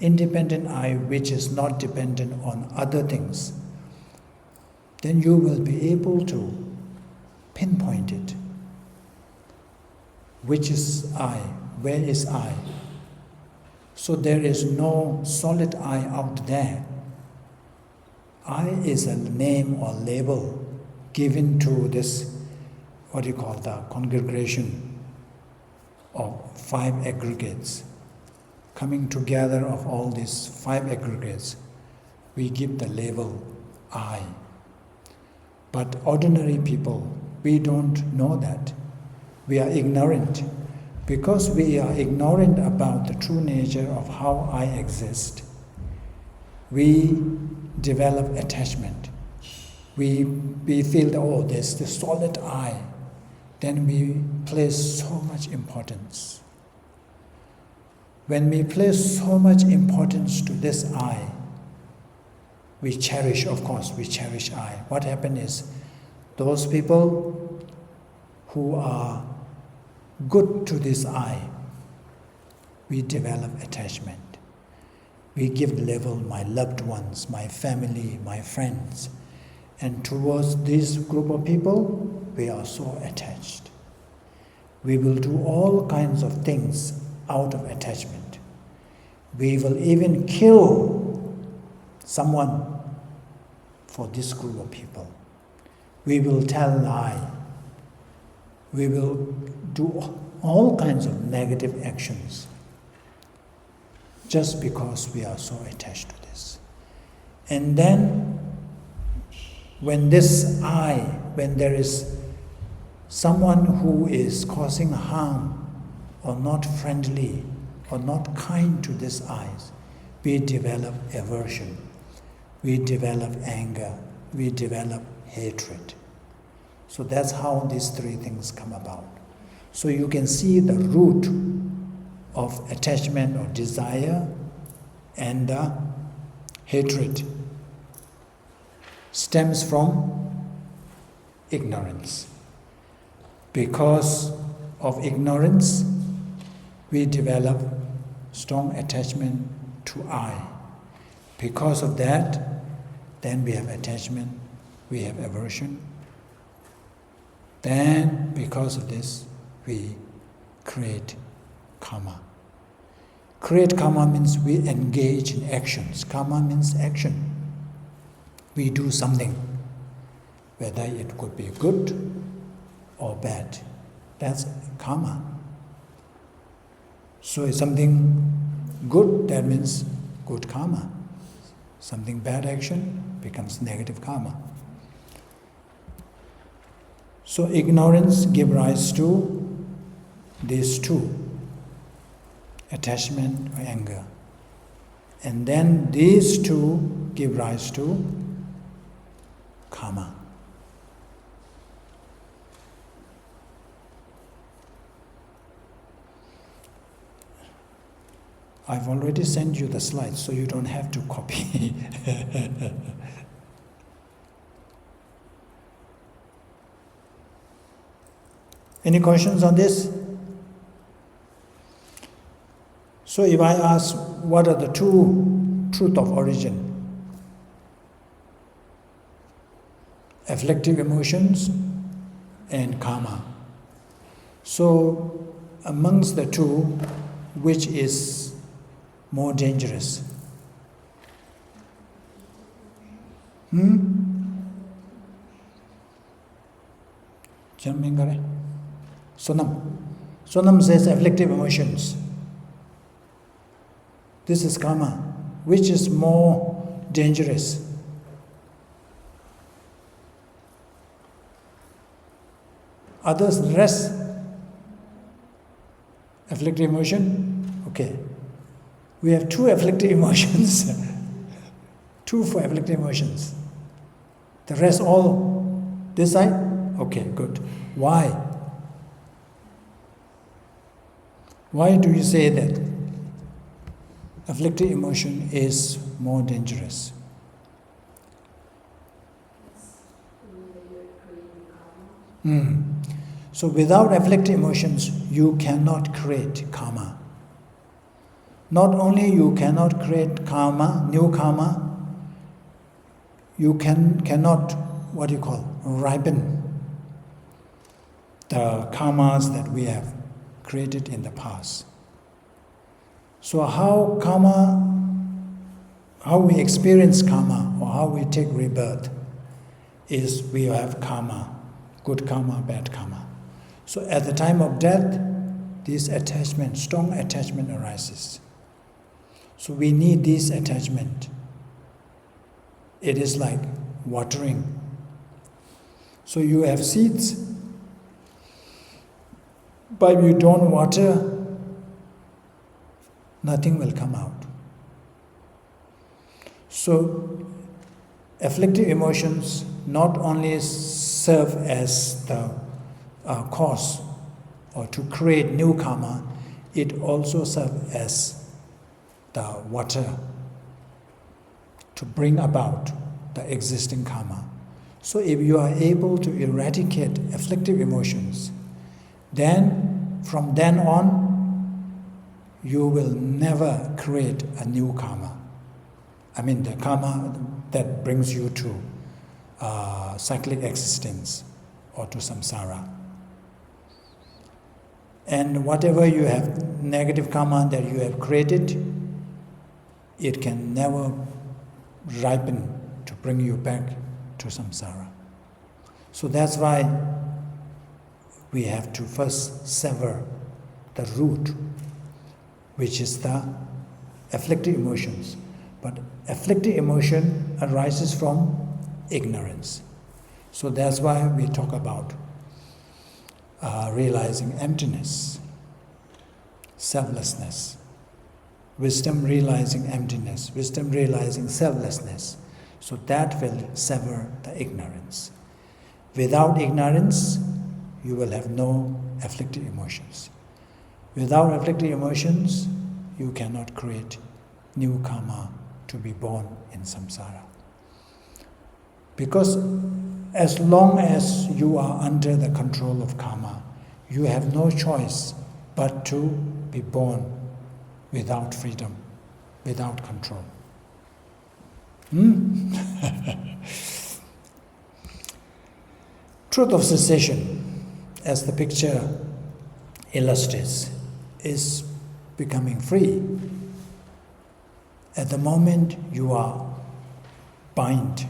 Speaker 1: independent I, which is not dependent on other things, then you will be able to pinpoint it. Which is I? Where is I? So there is no solid I out there. I is a name or label given to this, what you call the congregation of 5 aggregates. Coming together of all these 5 aggregates, we give the label I. But ordinary people, we don't know that. We are ignorant. Because we are ignorant about the true nature of how I exist, we develop attachment. We feel that, oh, there's the solid I. Then we place so much importance. When we place so much importance to this I, we cherish, of course, we cherish I. What happens is, those people who are good to this I, we develop attachment. We give level my loved ones, my family, my friends. And towards this group of people, we are so attached. We will do all kinds of things out of attachment. We will even kill someone for this group of people. We will tell lie. We will do all kinds of negative actions just because we are so attached to this. And then when this I, when there is someone who is causing harm or not friendly or not kind to this I, we develop aversion, we develop anger, we develop hatred. So that's how these 3 things come about. So you can see the root of attachment or desire and hatred stems from ignorance. Because of ignorance, we develop strong attachment to I. Because of that, then we have attachment, we have aversion. Then, because of this, we create karma. Create karma means we engage in actions. Karma means action. We do something, whether it could be good or bad. That's karma. So if something good, that means good karma. Something bad action becomes negative karma. So ignorance gives rise to these 2, attachment or anger. And then these 2 give rise to karma. I've already sent you the slides, so you don't have to copy. Any questions on this? So if I ask, what are the 2 truths of origin? Afflictive emotions and karma. So amongst the two, which is more dangerous? Sonam says afflictive emotions. This is karma. Which is more dangerous? Others, rest. Afflictive emotion? Okay. We have two afflictive emotions. Two for afflictive emotions. The rest all this side? Okay, good. Why? Why do you say that afflictive emotion is more dangerous? So without afflictive emotions, you cannot create karma. Not only you cannot create karma, new karma, you cannot, ripen the karmas that we have created in the past. So how we experience karma or how we take rebirth is we have karma, good karma, bad karma. So at the time of death, this attachment, strong attachment arises. So we need this attachment. It is like watering. So you have seeds, but if you don't water, nothing will come out. So afflictive emotions not only serve as the cause or to create new karma, it also serves as the water to bring about the existing karma. So if you are able to eradicate afflictive emotions, then from then on, you will never create a new karma. I mean the karma that brings you to cyclic existence or to samsara. And whatever you have, negative karma that you have created, it can never ripen to bring you back to samsara. So that's why we have to first sever the root, which is the afflictive emotions. But afflictive emotion arises from ignorance. So that's why we talk about realizing emptiness, selflessness, wisdom realizing emptiness, wisdom realizing selflessness. So that will sever the ignorance. Without ignorance, you will have no afflictive emotions. Without afflictive emotions, you cannot create new karma to be born in samsara. Because as long as you are under the control of karma, you have no choice but to be born without freedom, without control. Truth of cessation, as the picture illustrates, is becoming free. At the moment you are bound,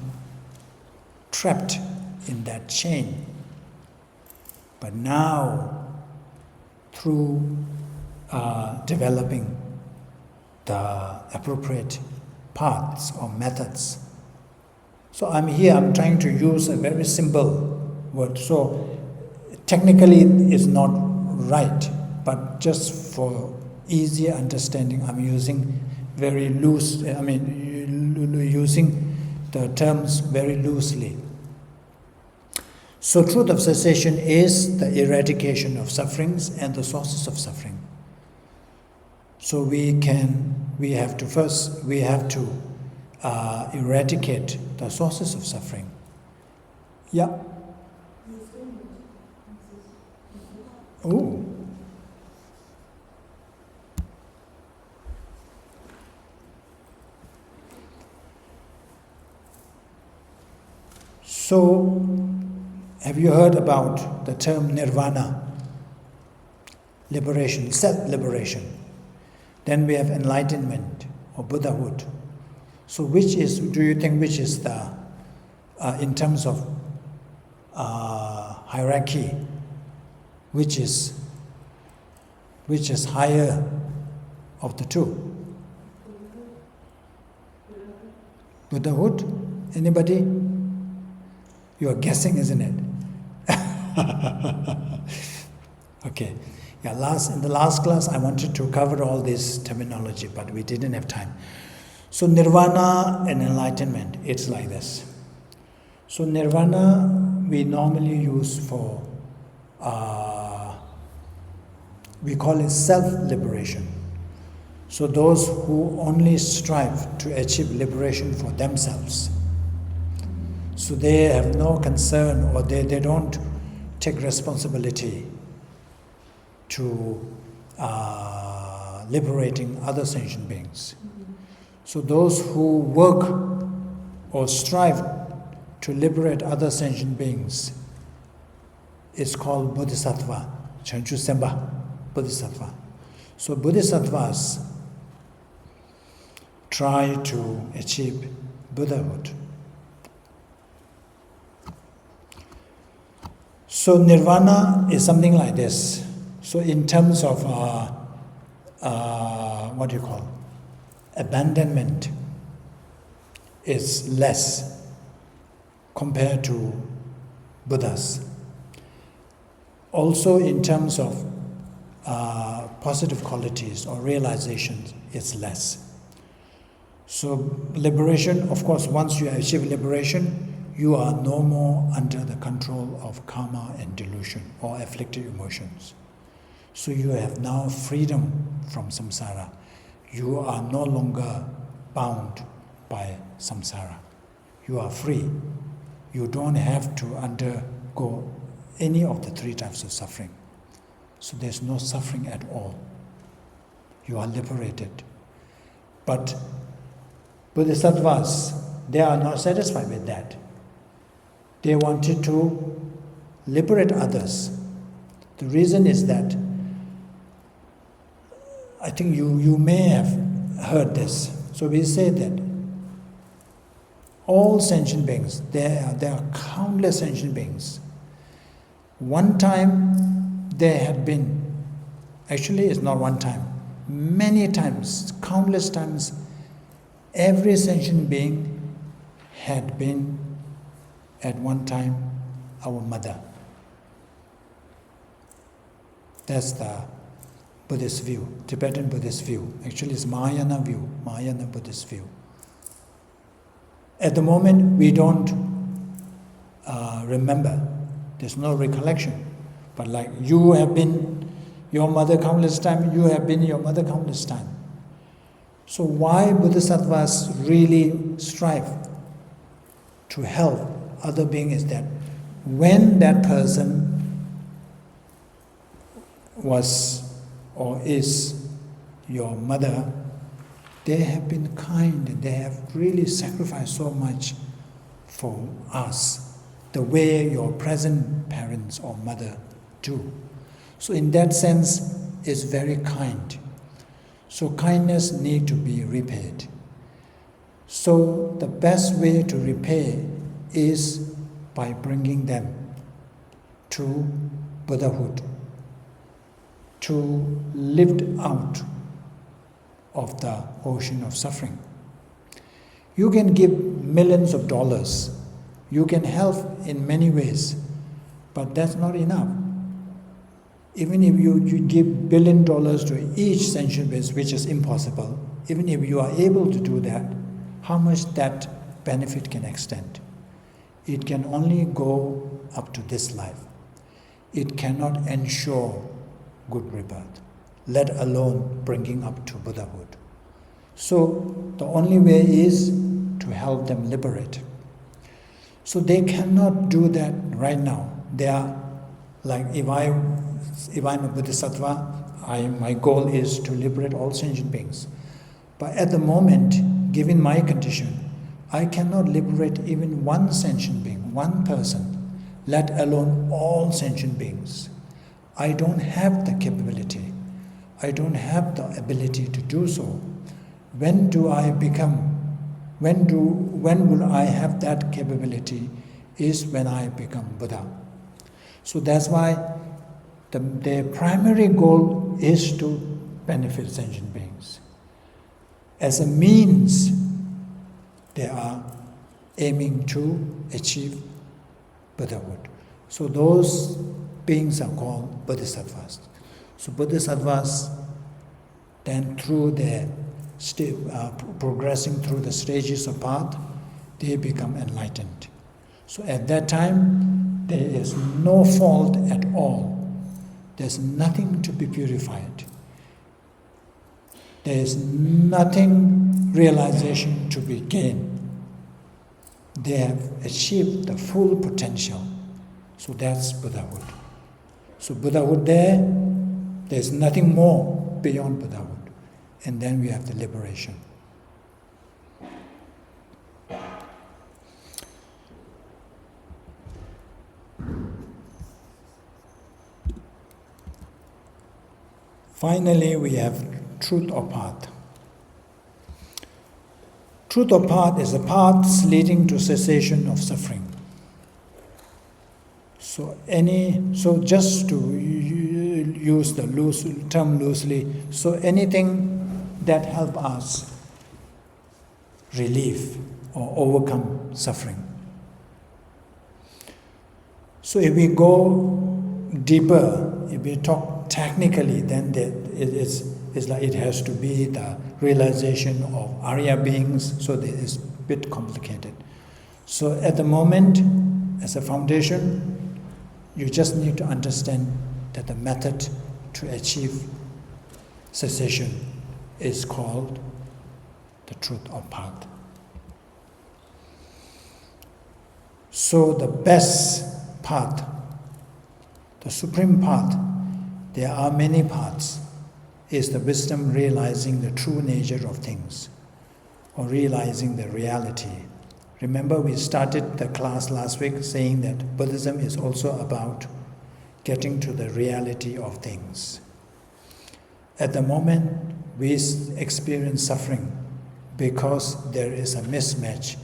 Speaker 1: trapped in that chain. But now, through developing the appropriate paths or methods. So I'm trying to use a very simple word. So technically it's not right, but just for easier understanding, I'm using very loose, using the terms very loosely. So truth of cessation is the eradication of sufferings and the sources of suffering. So we have to eradicate the sources of suffering. Yeah. Oh. So, have you heard about the term nirvana? liberation, self-liberation. Then we have enlightenment or Buddhahood. So which is, do you think, which is the, in terms of hierarchy, which is higher of the two? Buddhahood? Anybody? You are guessing, isn't it? Okay. Yeah, in the last class I wanted to cover all this terminology, but we didn't have time. So nirvana and enlightenment, it's like this. So nirvana we normally use for, we call it self-liberation. So those who only strive to achieve liberation for themselves. So they have no concern, or they don't take responsibility to liberating other sentient beings. So those who work or strive to liberate other sentient beings is called Bodhisattva, Chanchu Semba, Bodhisattva. So Bodhisattvas try to achieve Buddhahood. So nirvana is something like this. So in terms of what do you call, abandonment is less compared to Buddhas. Also in terms of positive qualities or realizations, it's less. So liberation, of course, once you achieve liberation, you are no more under the control of karma and delusion or afflicted emotions. So you have now freedom from samsara. You are no longer bound by samsara. You are free. You don't have to undergo any of the three types of suffering. So there's no suffering at all. You are liberated. But Bodhisattvas, they are not satisfied with that. They wanted to liberate others. The reason is that, I think you may have heard this. So we say that all sentient beings, there are countless sentient beings. One time there had been, actually it's not one time, many times, countless times, every sentient being had been at one time our mother. That's the Buddhist view, Tibetan Buddhist view. Actually it's Mahayana view, Mahayana Buddhist view. At the moment we don't remember, there's no recollection. But like you have been your mother countless times, you have been your mother countless times. So why Bodhisattvas really strive to help other beings is that when that person was or is your mother, they have been kind and they have really sacrificed so much for us, the way your present parents or mother do. So in that sense, it's very kind. So kindness need to be repaid. So the best way to repay is by bringing them to Buddhahood, to lift out of the ocean of suffering. You can give millions of dollars, you can help in many ways, but that's not enough. Even if you give $1 billion to each sentient being, which is impossible, even if you are able to do that, how much that benefit can extend? It can only go up to this life. It cannot ensure good rebirth, let alone bringing up to Buddhahood. So the only way is to help them liberate. So they cannot do that right now. They are like, if I'm a Bodhisattva, my goal is to liberate all sentient beings. But at the moment, given my condition, I cannot liberate even one sentient being, one person, let alone all sentient beings. I don't have the capability. I don't have the ability to do so. When will I have that capability is when I become Buddha. So that's why their primary goal is to benefit sentient beings. As a means, they are aiming to achieve Buddhahood. So those beings are called Bodhisattvas. So Bodhisattvas, then through their progressing through the stages of path, they become enlightened. So at that time, there is no fault at all. There's nothing to be purified. There is nothing realization to be gained. They have achieved the full potential. So that's Buddhahood. So Buddhahood there's nothing more beyond Buddhahood. And then we have the liberation. Finally, we have truth or path. Truth or path is a path leading to cessation of suffering. So just to use the term loosely, so anything that helps us relieve or overcome suffering. So if we go deeper, if we talk technically, then it's like it has to be the realization of Arya beings, so it's a bit complicated. So at the moment, as a foundation, you just need to understand that the method to achieve cessation is called the truth or path. So the best path, the supreme path, there are many paths, is the wisdom realizing the true nature of things, or realizing the reality. Remember, we started the class last week saying that Buddhism is also about getting to the reality of things. At the moment, we experience suffering because there is a mismatch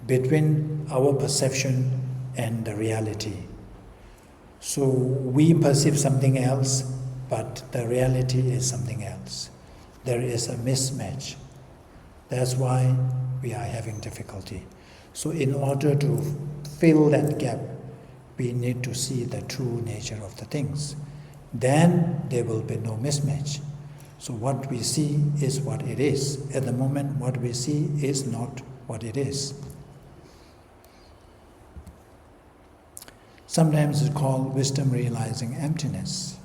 Speaker 1: between our perception and the reality. So we perceive something else, but the reality is something else. There is a mismatch. That's why we are having difficulty. So in order to fill that gap, we need to see the true nature of the things. Then there will be no mismatch. So what we see is what it is. At the moment, what we see is not what it is. Sometimes it's called wisdom realizing emptiness.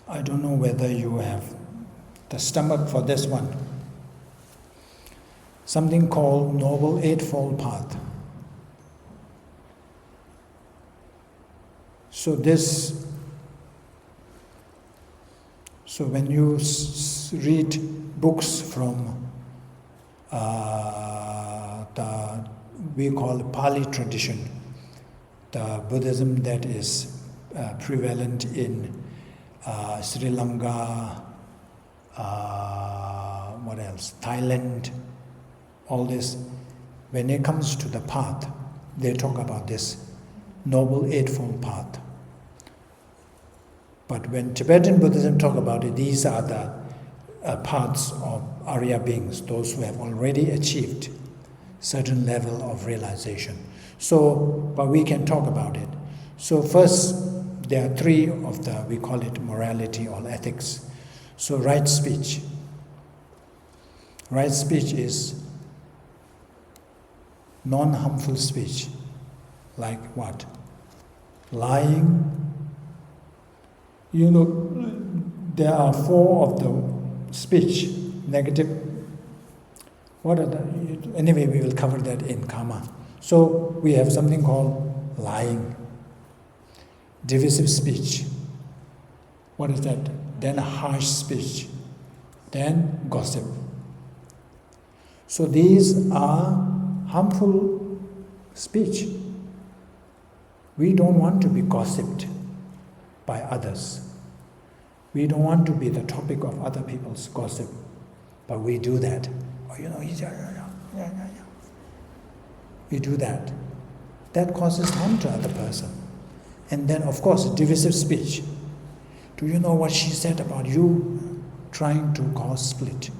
Speaker 1: I don't know whether you have the stomach for this one. Something called Noble Eightfold Path. So when you read books from we call Pali tradition, the Buddhism that is prevalent in Sri Lanka, what else? Thailand, all this. When it comes to the path, they talk about this Noble Eightfold Path. But when Tibetan Buddhism talk about it, these are the paths of Arya beings, those who have already achieved certain level of realization. So, but we can talk about it. So first, there are three of we call it morality or ethics. So right speech. Right speech is non-harmful speech. Like what? Lying. You know, there are four of the speech, negative. What are the, anyway, we will cover that in karma. So we have something called lying. Divisive speech. What is that? Then harsh speech. Then gossip. So these are harmful speech. We don't want to be gossiped by others. We don't want to be the topic of other people's gossip, but we do that. Oh, we do that. That causes harm to other person. And then, of course, divisive speech. Do you know what she said about you? Trying to cause split.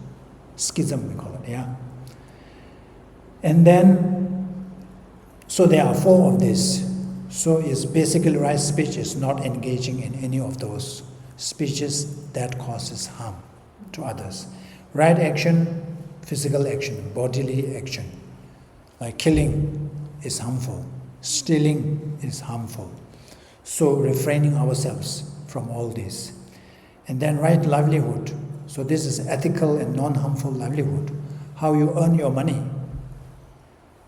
Speaker 1: Schism, we call it, yeah? And then, so there are 4 of this. So it's basically right speech is not engaging in any of those speeches that causes harm to others. Right action, physical action, bodily action. Like killing is harmful. Stealing is harmful. So refraining ourselves from all this. And then right livelihood. So this is ethical and non-harmful livelihood. How you earn your money.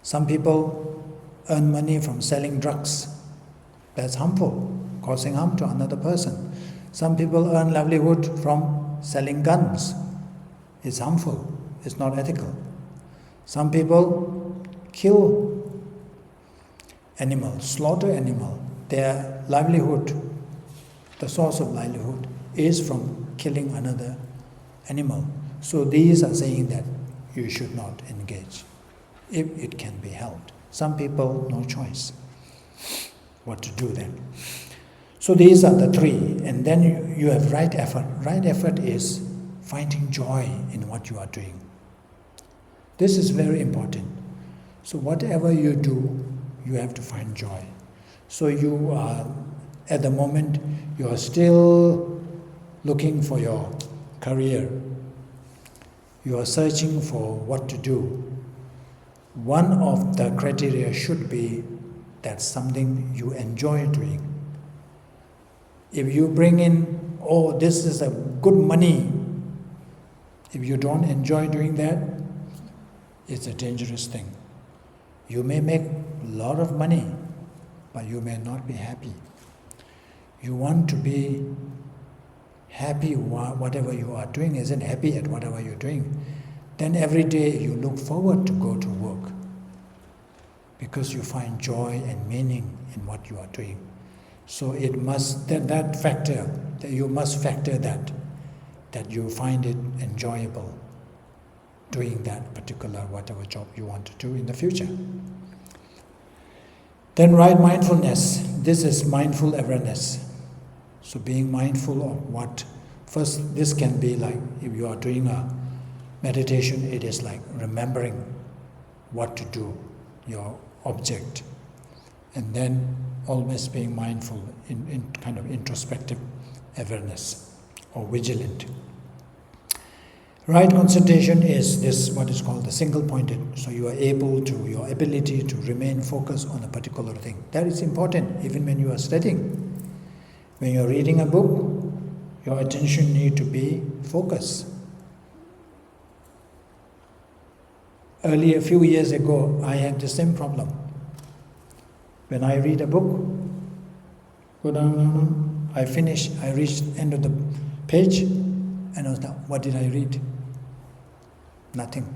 Speaker 1: Some people earn money from selling drugs. That's harmful, causing harm to another person. Some people earn livelihood from selling guns. It's harmful, it's not ethical. Some people kill animals, slaughter animal. Their livelihood, the source of livelihood, is from killing another animal. So these are saying that you should not engage if it can be helped. Some people, no choice what to do then. So these are the 3. And then you have right effort. Right effort is finding joy in what you are doing. This is very important. So whatever you do, you have to find joy. So you are, at the moment, you are still looking for your career. You are searching for what to do. One of the criteria should be that's something you enjoy doing. If you bring in, oh, this is a good money, if you don't enjoy doing that, it's a dangerous thing. You may make a lot of money, but you may not be happy. You want to be happy whatever you are doing, isn't happy at whatever you're doing. Then every day you look forward to go to work because you find joy and meaning in what you are doing. So it must, that factor, that you must factor that you find it enjoyable doing that particular whatever job you want to do in the future. Then right mindfulness, this is mindful awareness. So being mindful of what, first this can be like, if you are doing a meditation, it is like remembering what to do, your object, and then always being mindful in kind of introspective awareness or vigilant. Right concentration is this, what is called the single-pointed. So you are able to, your ability to remain focused on a particular thing. That is important even when you are studying. When you are reading a book, your attention needs to be focused. Earlier, a few years ago, I had the same problem. When I read a book, go down, I finish, I reach the end of the page, and I was like, what did I read? Nothing.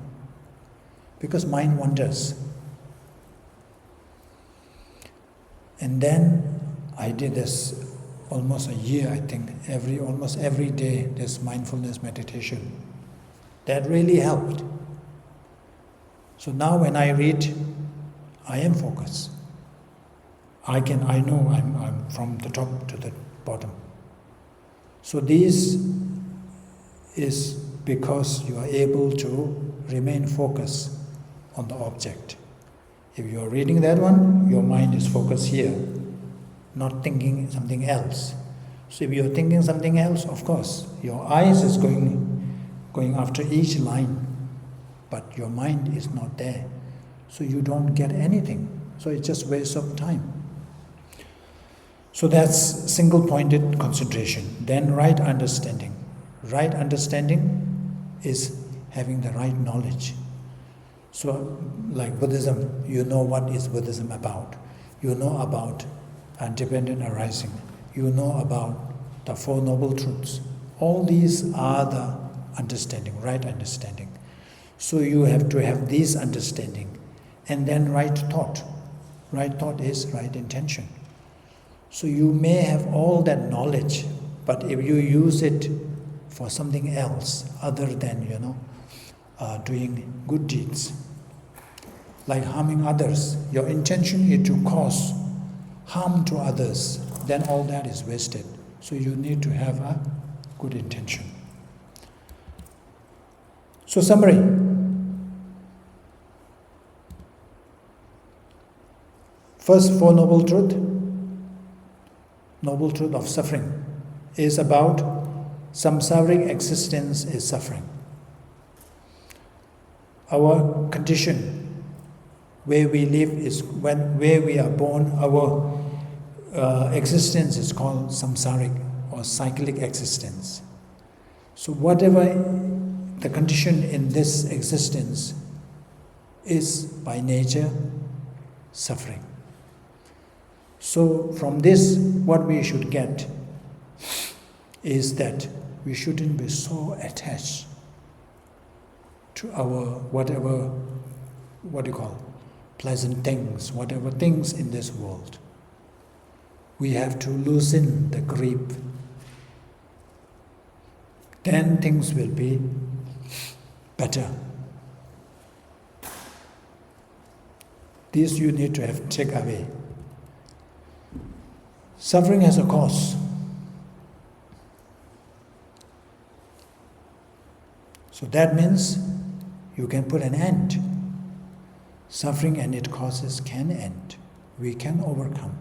Speaker 1: Because mind wanders. And then I did this almost a year, I think, almost every day, this mindfulness meditation. That really helped. So now when I read, I am focused. I know I'm from the top to the bottom. So this is because you are able to remain focused on the object. If you are reading that one, your mind is focused here, not thinking something else. So if you are thinking something else, of course, your eyes is going after each line, but your mind is not there. So you don't get anything. So it's just waste of time. So that's single-pointed concentration. Then right understanding. Right understanding is having the right knowledge. So like Buddhism, you know what is Buddhism about. You know about independent arising. You know about the Four Noble Truths. All these are the understanding, right understanding. So you have to have this understanding. and then right thought. Right thought is right intention. So you may have all that knowledge, but if you use it for something else other than, doing good deeds, like harming others, your intention is to cause harm to others, then all that is wasted. So you need to have a good intention. So summary. First, Four Noble Truth. Noble Truth of suffering is about samsaric existence is suffering. Our condition, where we live, is where we are born. Our existence is called samsaric or cyclic existence. So whatever the condition in this existence is by nature suffering. So from this, what we should get is that we shouldn't be so attached to our pleasant things, whatever things in this world. We have to loosen the grip. Then things will be better. This you need to have take away. Suffering has a cause. So that means you can put an end. Suffering and its causes can end. We can overcome.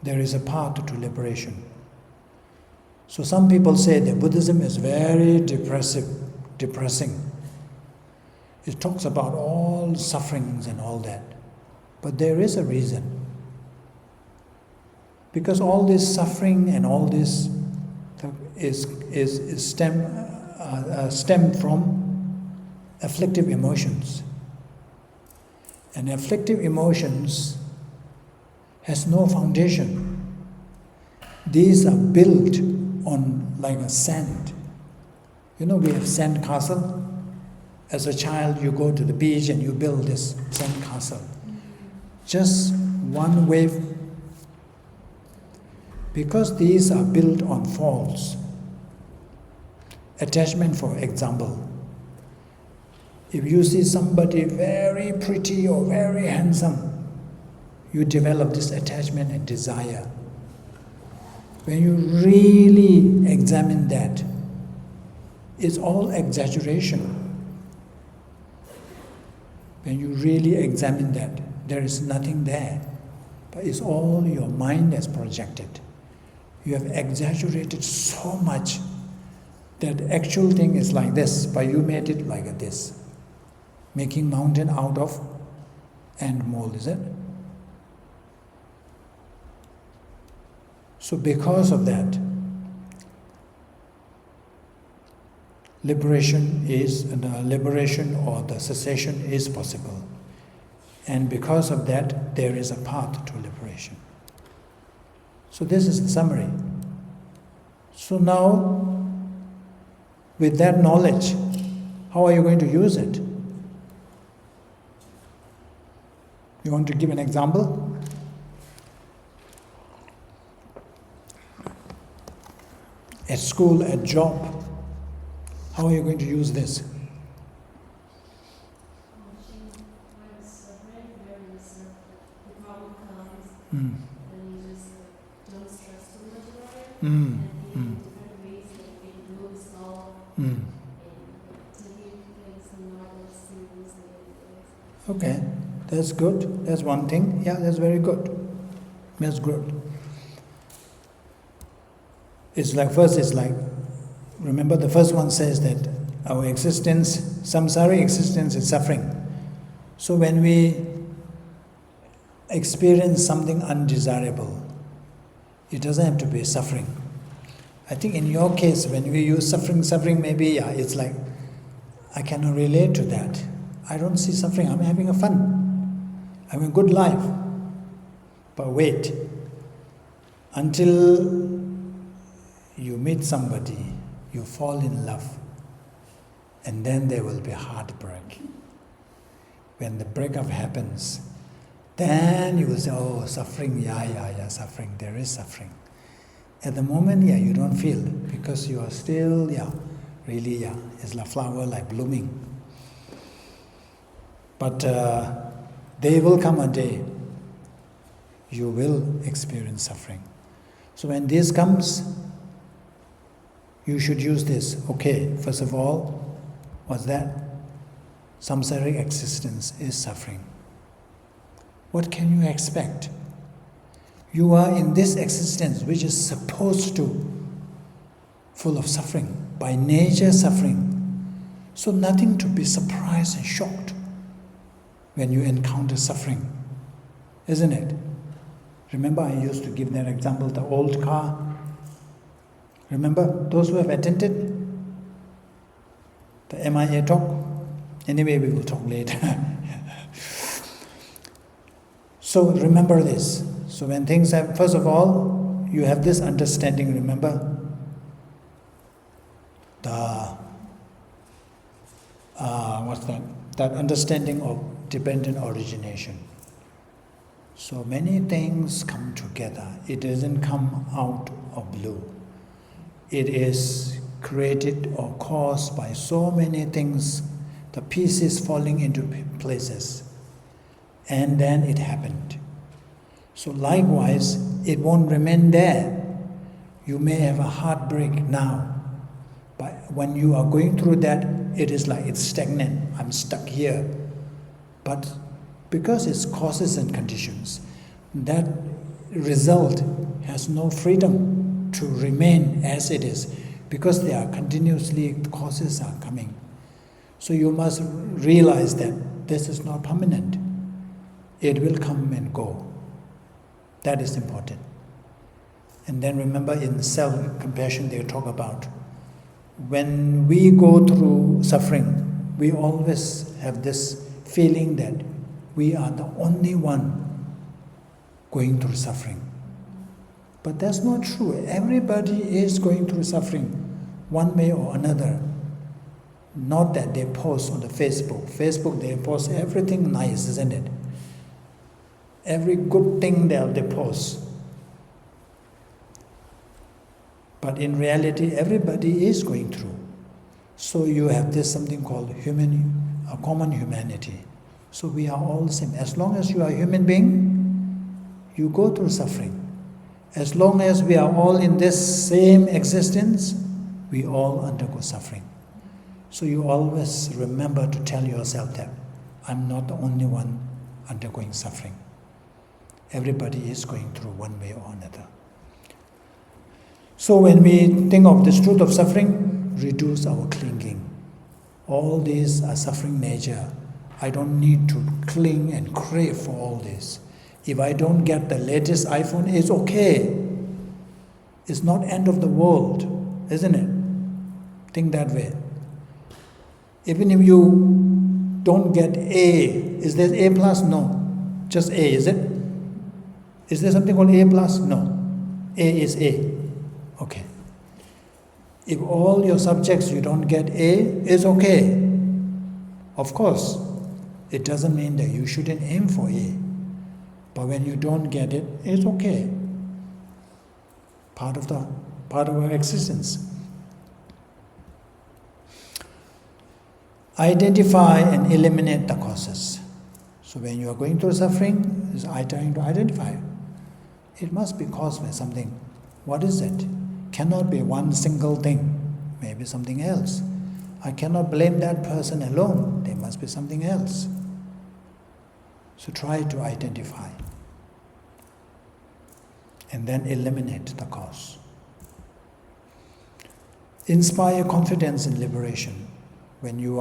Speaker 1: There is a path to liberation. So some people say that Buddhism is very depressing. It talks about all sufferings and all that. But there is a reason. Because all this suffering and all this is stemmed from afflictive emotions. And afflictive emotions has no foundation. These are built on like a sand. We have sand castle. As a child, you go to the beach and you build this sand castle. Just one wave. Because these are built on false attachment, for example. If you see somebody very pretty or very handsome, you develop this attachment and desire. When you really examine that, it's all exaggeration. When you really examine that, there is nothing there, but it's all your mind has projected. You have exaggerated so much that the actual thing is like this, but you made it like this. Making mountain out of ant mold, is it? So because of that, liberation or the cessation is possible. And because of that, there is a path to liberation. So this is the summary. So now, with that knowledge, how are you going to use it? You want to give an example? At school, at job, how are you going to use this? Mm. Okay, that's good. That's one thing. Yeah, that's very good. That's good. Remember the first one says that our existence, samsara existence is suffering. So when we experience something undesirable, it doesn't have to be suffering. I think in your case, when we use suffering maybe, it's like, I cannot relate to that. I don't see suffering, I'm having a fun. I'm having a good life. But wait, until you meet somebody, you fall in love, and then there will be heartbreak. When the breakup happens, then you will say, oh, suffering, yeah, suffering, there is suffering. At the moment, you don't feel, because you are still, really, it's like flower, like blooming. But there will come a day you will experience suffering. So when this comes, you should use this. Okay, first of all, what's that? Samsaric existence is suffering. What can you expect? You are in this existence which is supposed to full of suffering, by nature suffering. So nothing to be surprised and shocked when you encounter suffering, isn't it? Remember, I used to give that example, the old car. Remember, those who have attended the MIA talk? Anyway, we will talk later. So remember this. So when things have, first of all, you have this understanding, remember? What's that? That understanding of dependent origination. So many things come together. It doesn't come out of blue. It is created or caused by so many things, the pieces falling into places. And then it happened. So likewise, it won't remain there. You may have a heartbreak now, but when you are going through that, it is like it's stagnant. I'm stuck here. But because it's causes and conditions, that result has no freedom to remain as it is, because there are continuously causes are coming. So you must realize that this is not permanent. It will come and go. That is important. And then remember, in self-compassion they talk about, when we go through suffering, we always have this feeling that we are the only one going through suffering. But that's not true. Everybody is going through suffering, one way or another. Not that they post on the Facebook. Facebook, they post everything nice, isn't it? Every good thing they post. But in reality, everybody is going through. So you have this something called a common humanity. So we are all the same. As long as you are a human being, you go through suffering. As long as we are all in this same existence, we all undergo suffering. So you always remember to tell yourself that I'm not the only one undergoing suffering. Everybody is going through one way or another. So when we think of this truth of suffering, reduce our clinging. All these are suffering nature. I don't need to cling and crave for all this. If I don't get the latest iPhone, it's okay. It's not end of the world, isn't it? Think that way. Even if you don't get A, is there A plus? No. Just A, is it? Is there something called A plus? No. A is A. Okay. If all your subjects you don't get A, it's okay. Of course, it doesn't mean that you shouldn't aim for A. But when you don't get it, it's okay. Part of our existence. Identify and eliminate the causes. So when you are going through suffering, is trying to identify. It must be caused by something. What is it? Cannot be one single thing. Maybe something else. I cannot blame that person alone. There must be something else. So try to identify. And then eliminate the cause. Inspire confidence in liberation. When you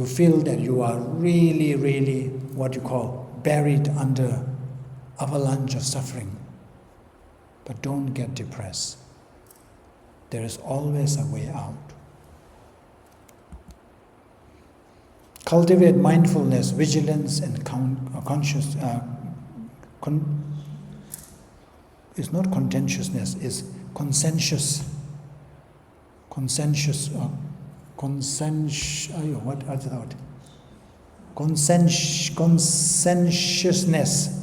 Speaker 1: feel that you are really, really, what you call, buried under avalanche of suffering. But don't get depressed. There is always a way out. Cultivate mindfulness, vigilance, and conscious. It's not contentiousness, it's conscientious. What is that? conscientiousness.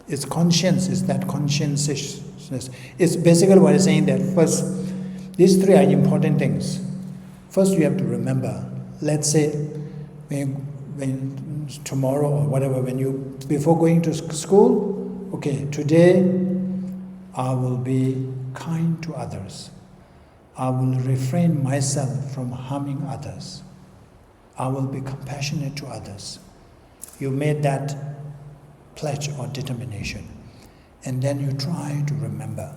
Speaker 1: It's conscience, is that conscientiousness. It's basically what it's saying that first, these three are important things. First, you have to remember, let's say, when tomorrow or whatever, before going to school, okay, today I will be kind to others. I will refrain myself from harming others. I will be compassionate to others. You made that pledge or determination. And then you try to remember.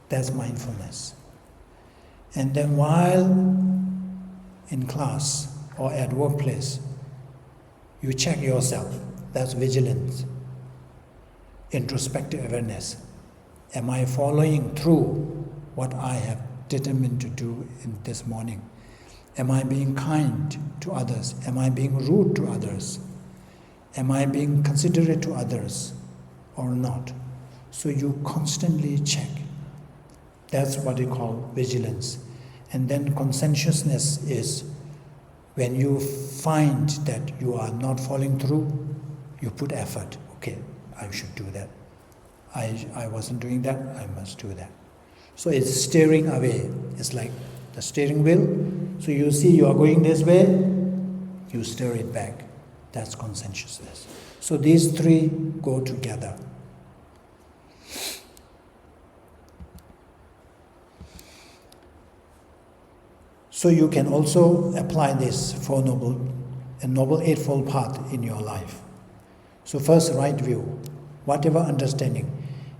Speaker 1: That's mindfulness. And then while in class or at workplace, you check yourself. That's vigilance. Introspective awareness. Am I following through what I have determined to do in this morning? Am I being kind to others? Am I being rude to others? Am I being considerate to others or not? So you constantly check. That's what we call vigilance. And then conscientiousness is when you find that you are not following through, you put effort. Okay, I should do that. I wasn't doing that, I must do that. So it's steering away. It's like the steering wheel. So you see you are going this way, you steer it back. That's conscientiousness. So these three go together. So you can also apply this for Noble Eightfold Path in your life. So first, right view. Whatever understanding,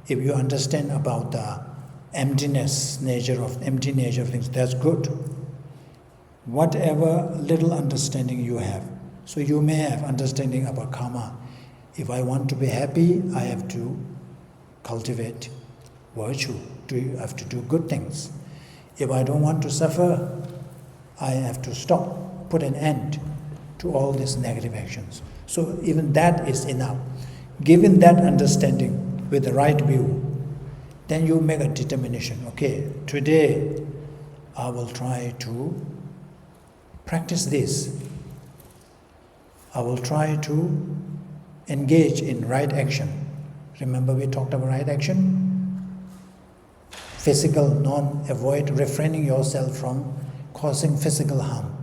Speaker 1: if you understand about the empty nature of things, that's good. Whatever little understanding you have. So you may have understanding about karma. If I want to be happy, I have to cultivate virtue. I have to do good things. If I don't want to suffer, I have to stop, put an end to all these negative actions. So even that is enough. Given that understanding with the right view, then you make a determination. Okay, today I will try to practice this. I will try to engage in right action. Remember we talked about right action? Physical, avoid refraining yourself from causing physical harm.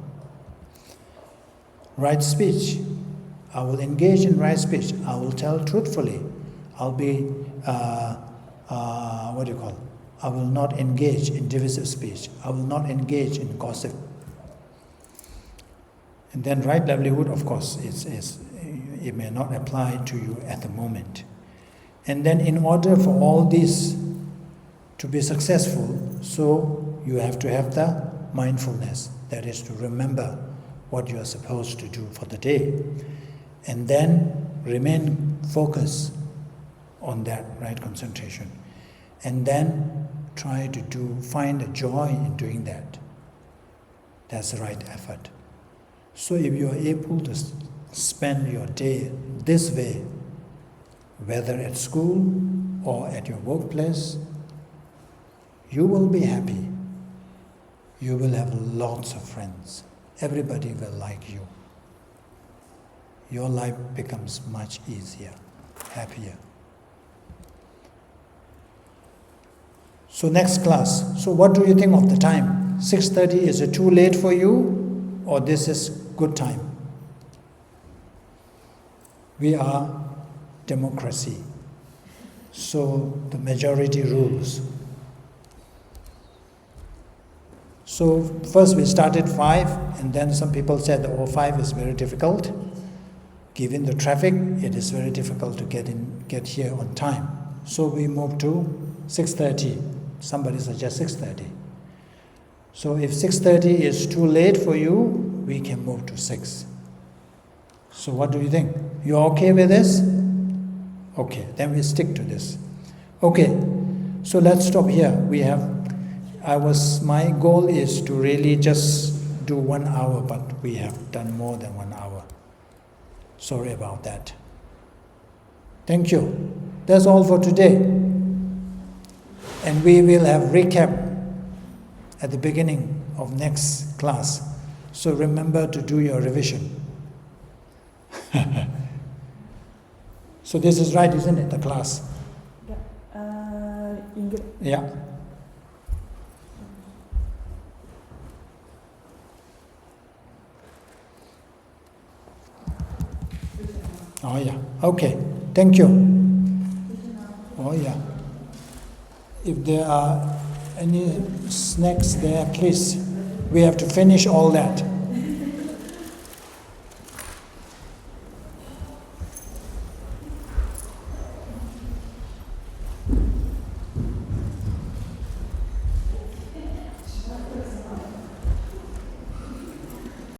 Speaker 1: Right speech. I will engage in right speech. I will tell truthfully. I'll be, I will not engage in divisive speech. I will not engage in gossip. And then right livelihood, of course, it may not apply to you at the moment. And then in order for all this to be successful, so you have to have the mindfulness, that is to remember what you are supposed to do for the day. And then remain focused on that right concentration. And then try to find a joy in doing that. That's the right effort. So if you are able to spend your day this way, whether at school or at your workplace, you will be happy. You will have lots of friends. Everybody will like you. Your life becomes much easier, happier. So next class. So what do you think of the time? 6:30, is it too late for you? Or this is good time? We are democracy. So the majority rules. So first we started 5, and then some people said, 5 is very difficult. Given the traffic, it is very difficult to get here on time. So we moved to 6:30. Somebody suggests 6:30. So if 6:30 is too late for you, we can move to 6. So what do you think? You're okay with this? Okay, then we stick to this. Okay, so let's stop here. My goal is to really just do 1 hour, but we have done more than 1 hour. Sorry about that. Thank you. That's all for today. And we will have recap at the beginning of next class. So remember to do your revision. So this is right, isn't it, the class? Yeah. Oh yeah, okay, thank you. Oh yeah. If there are any snacks there, please. We have to finish all that.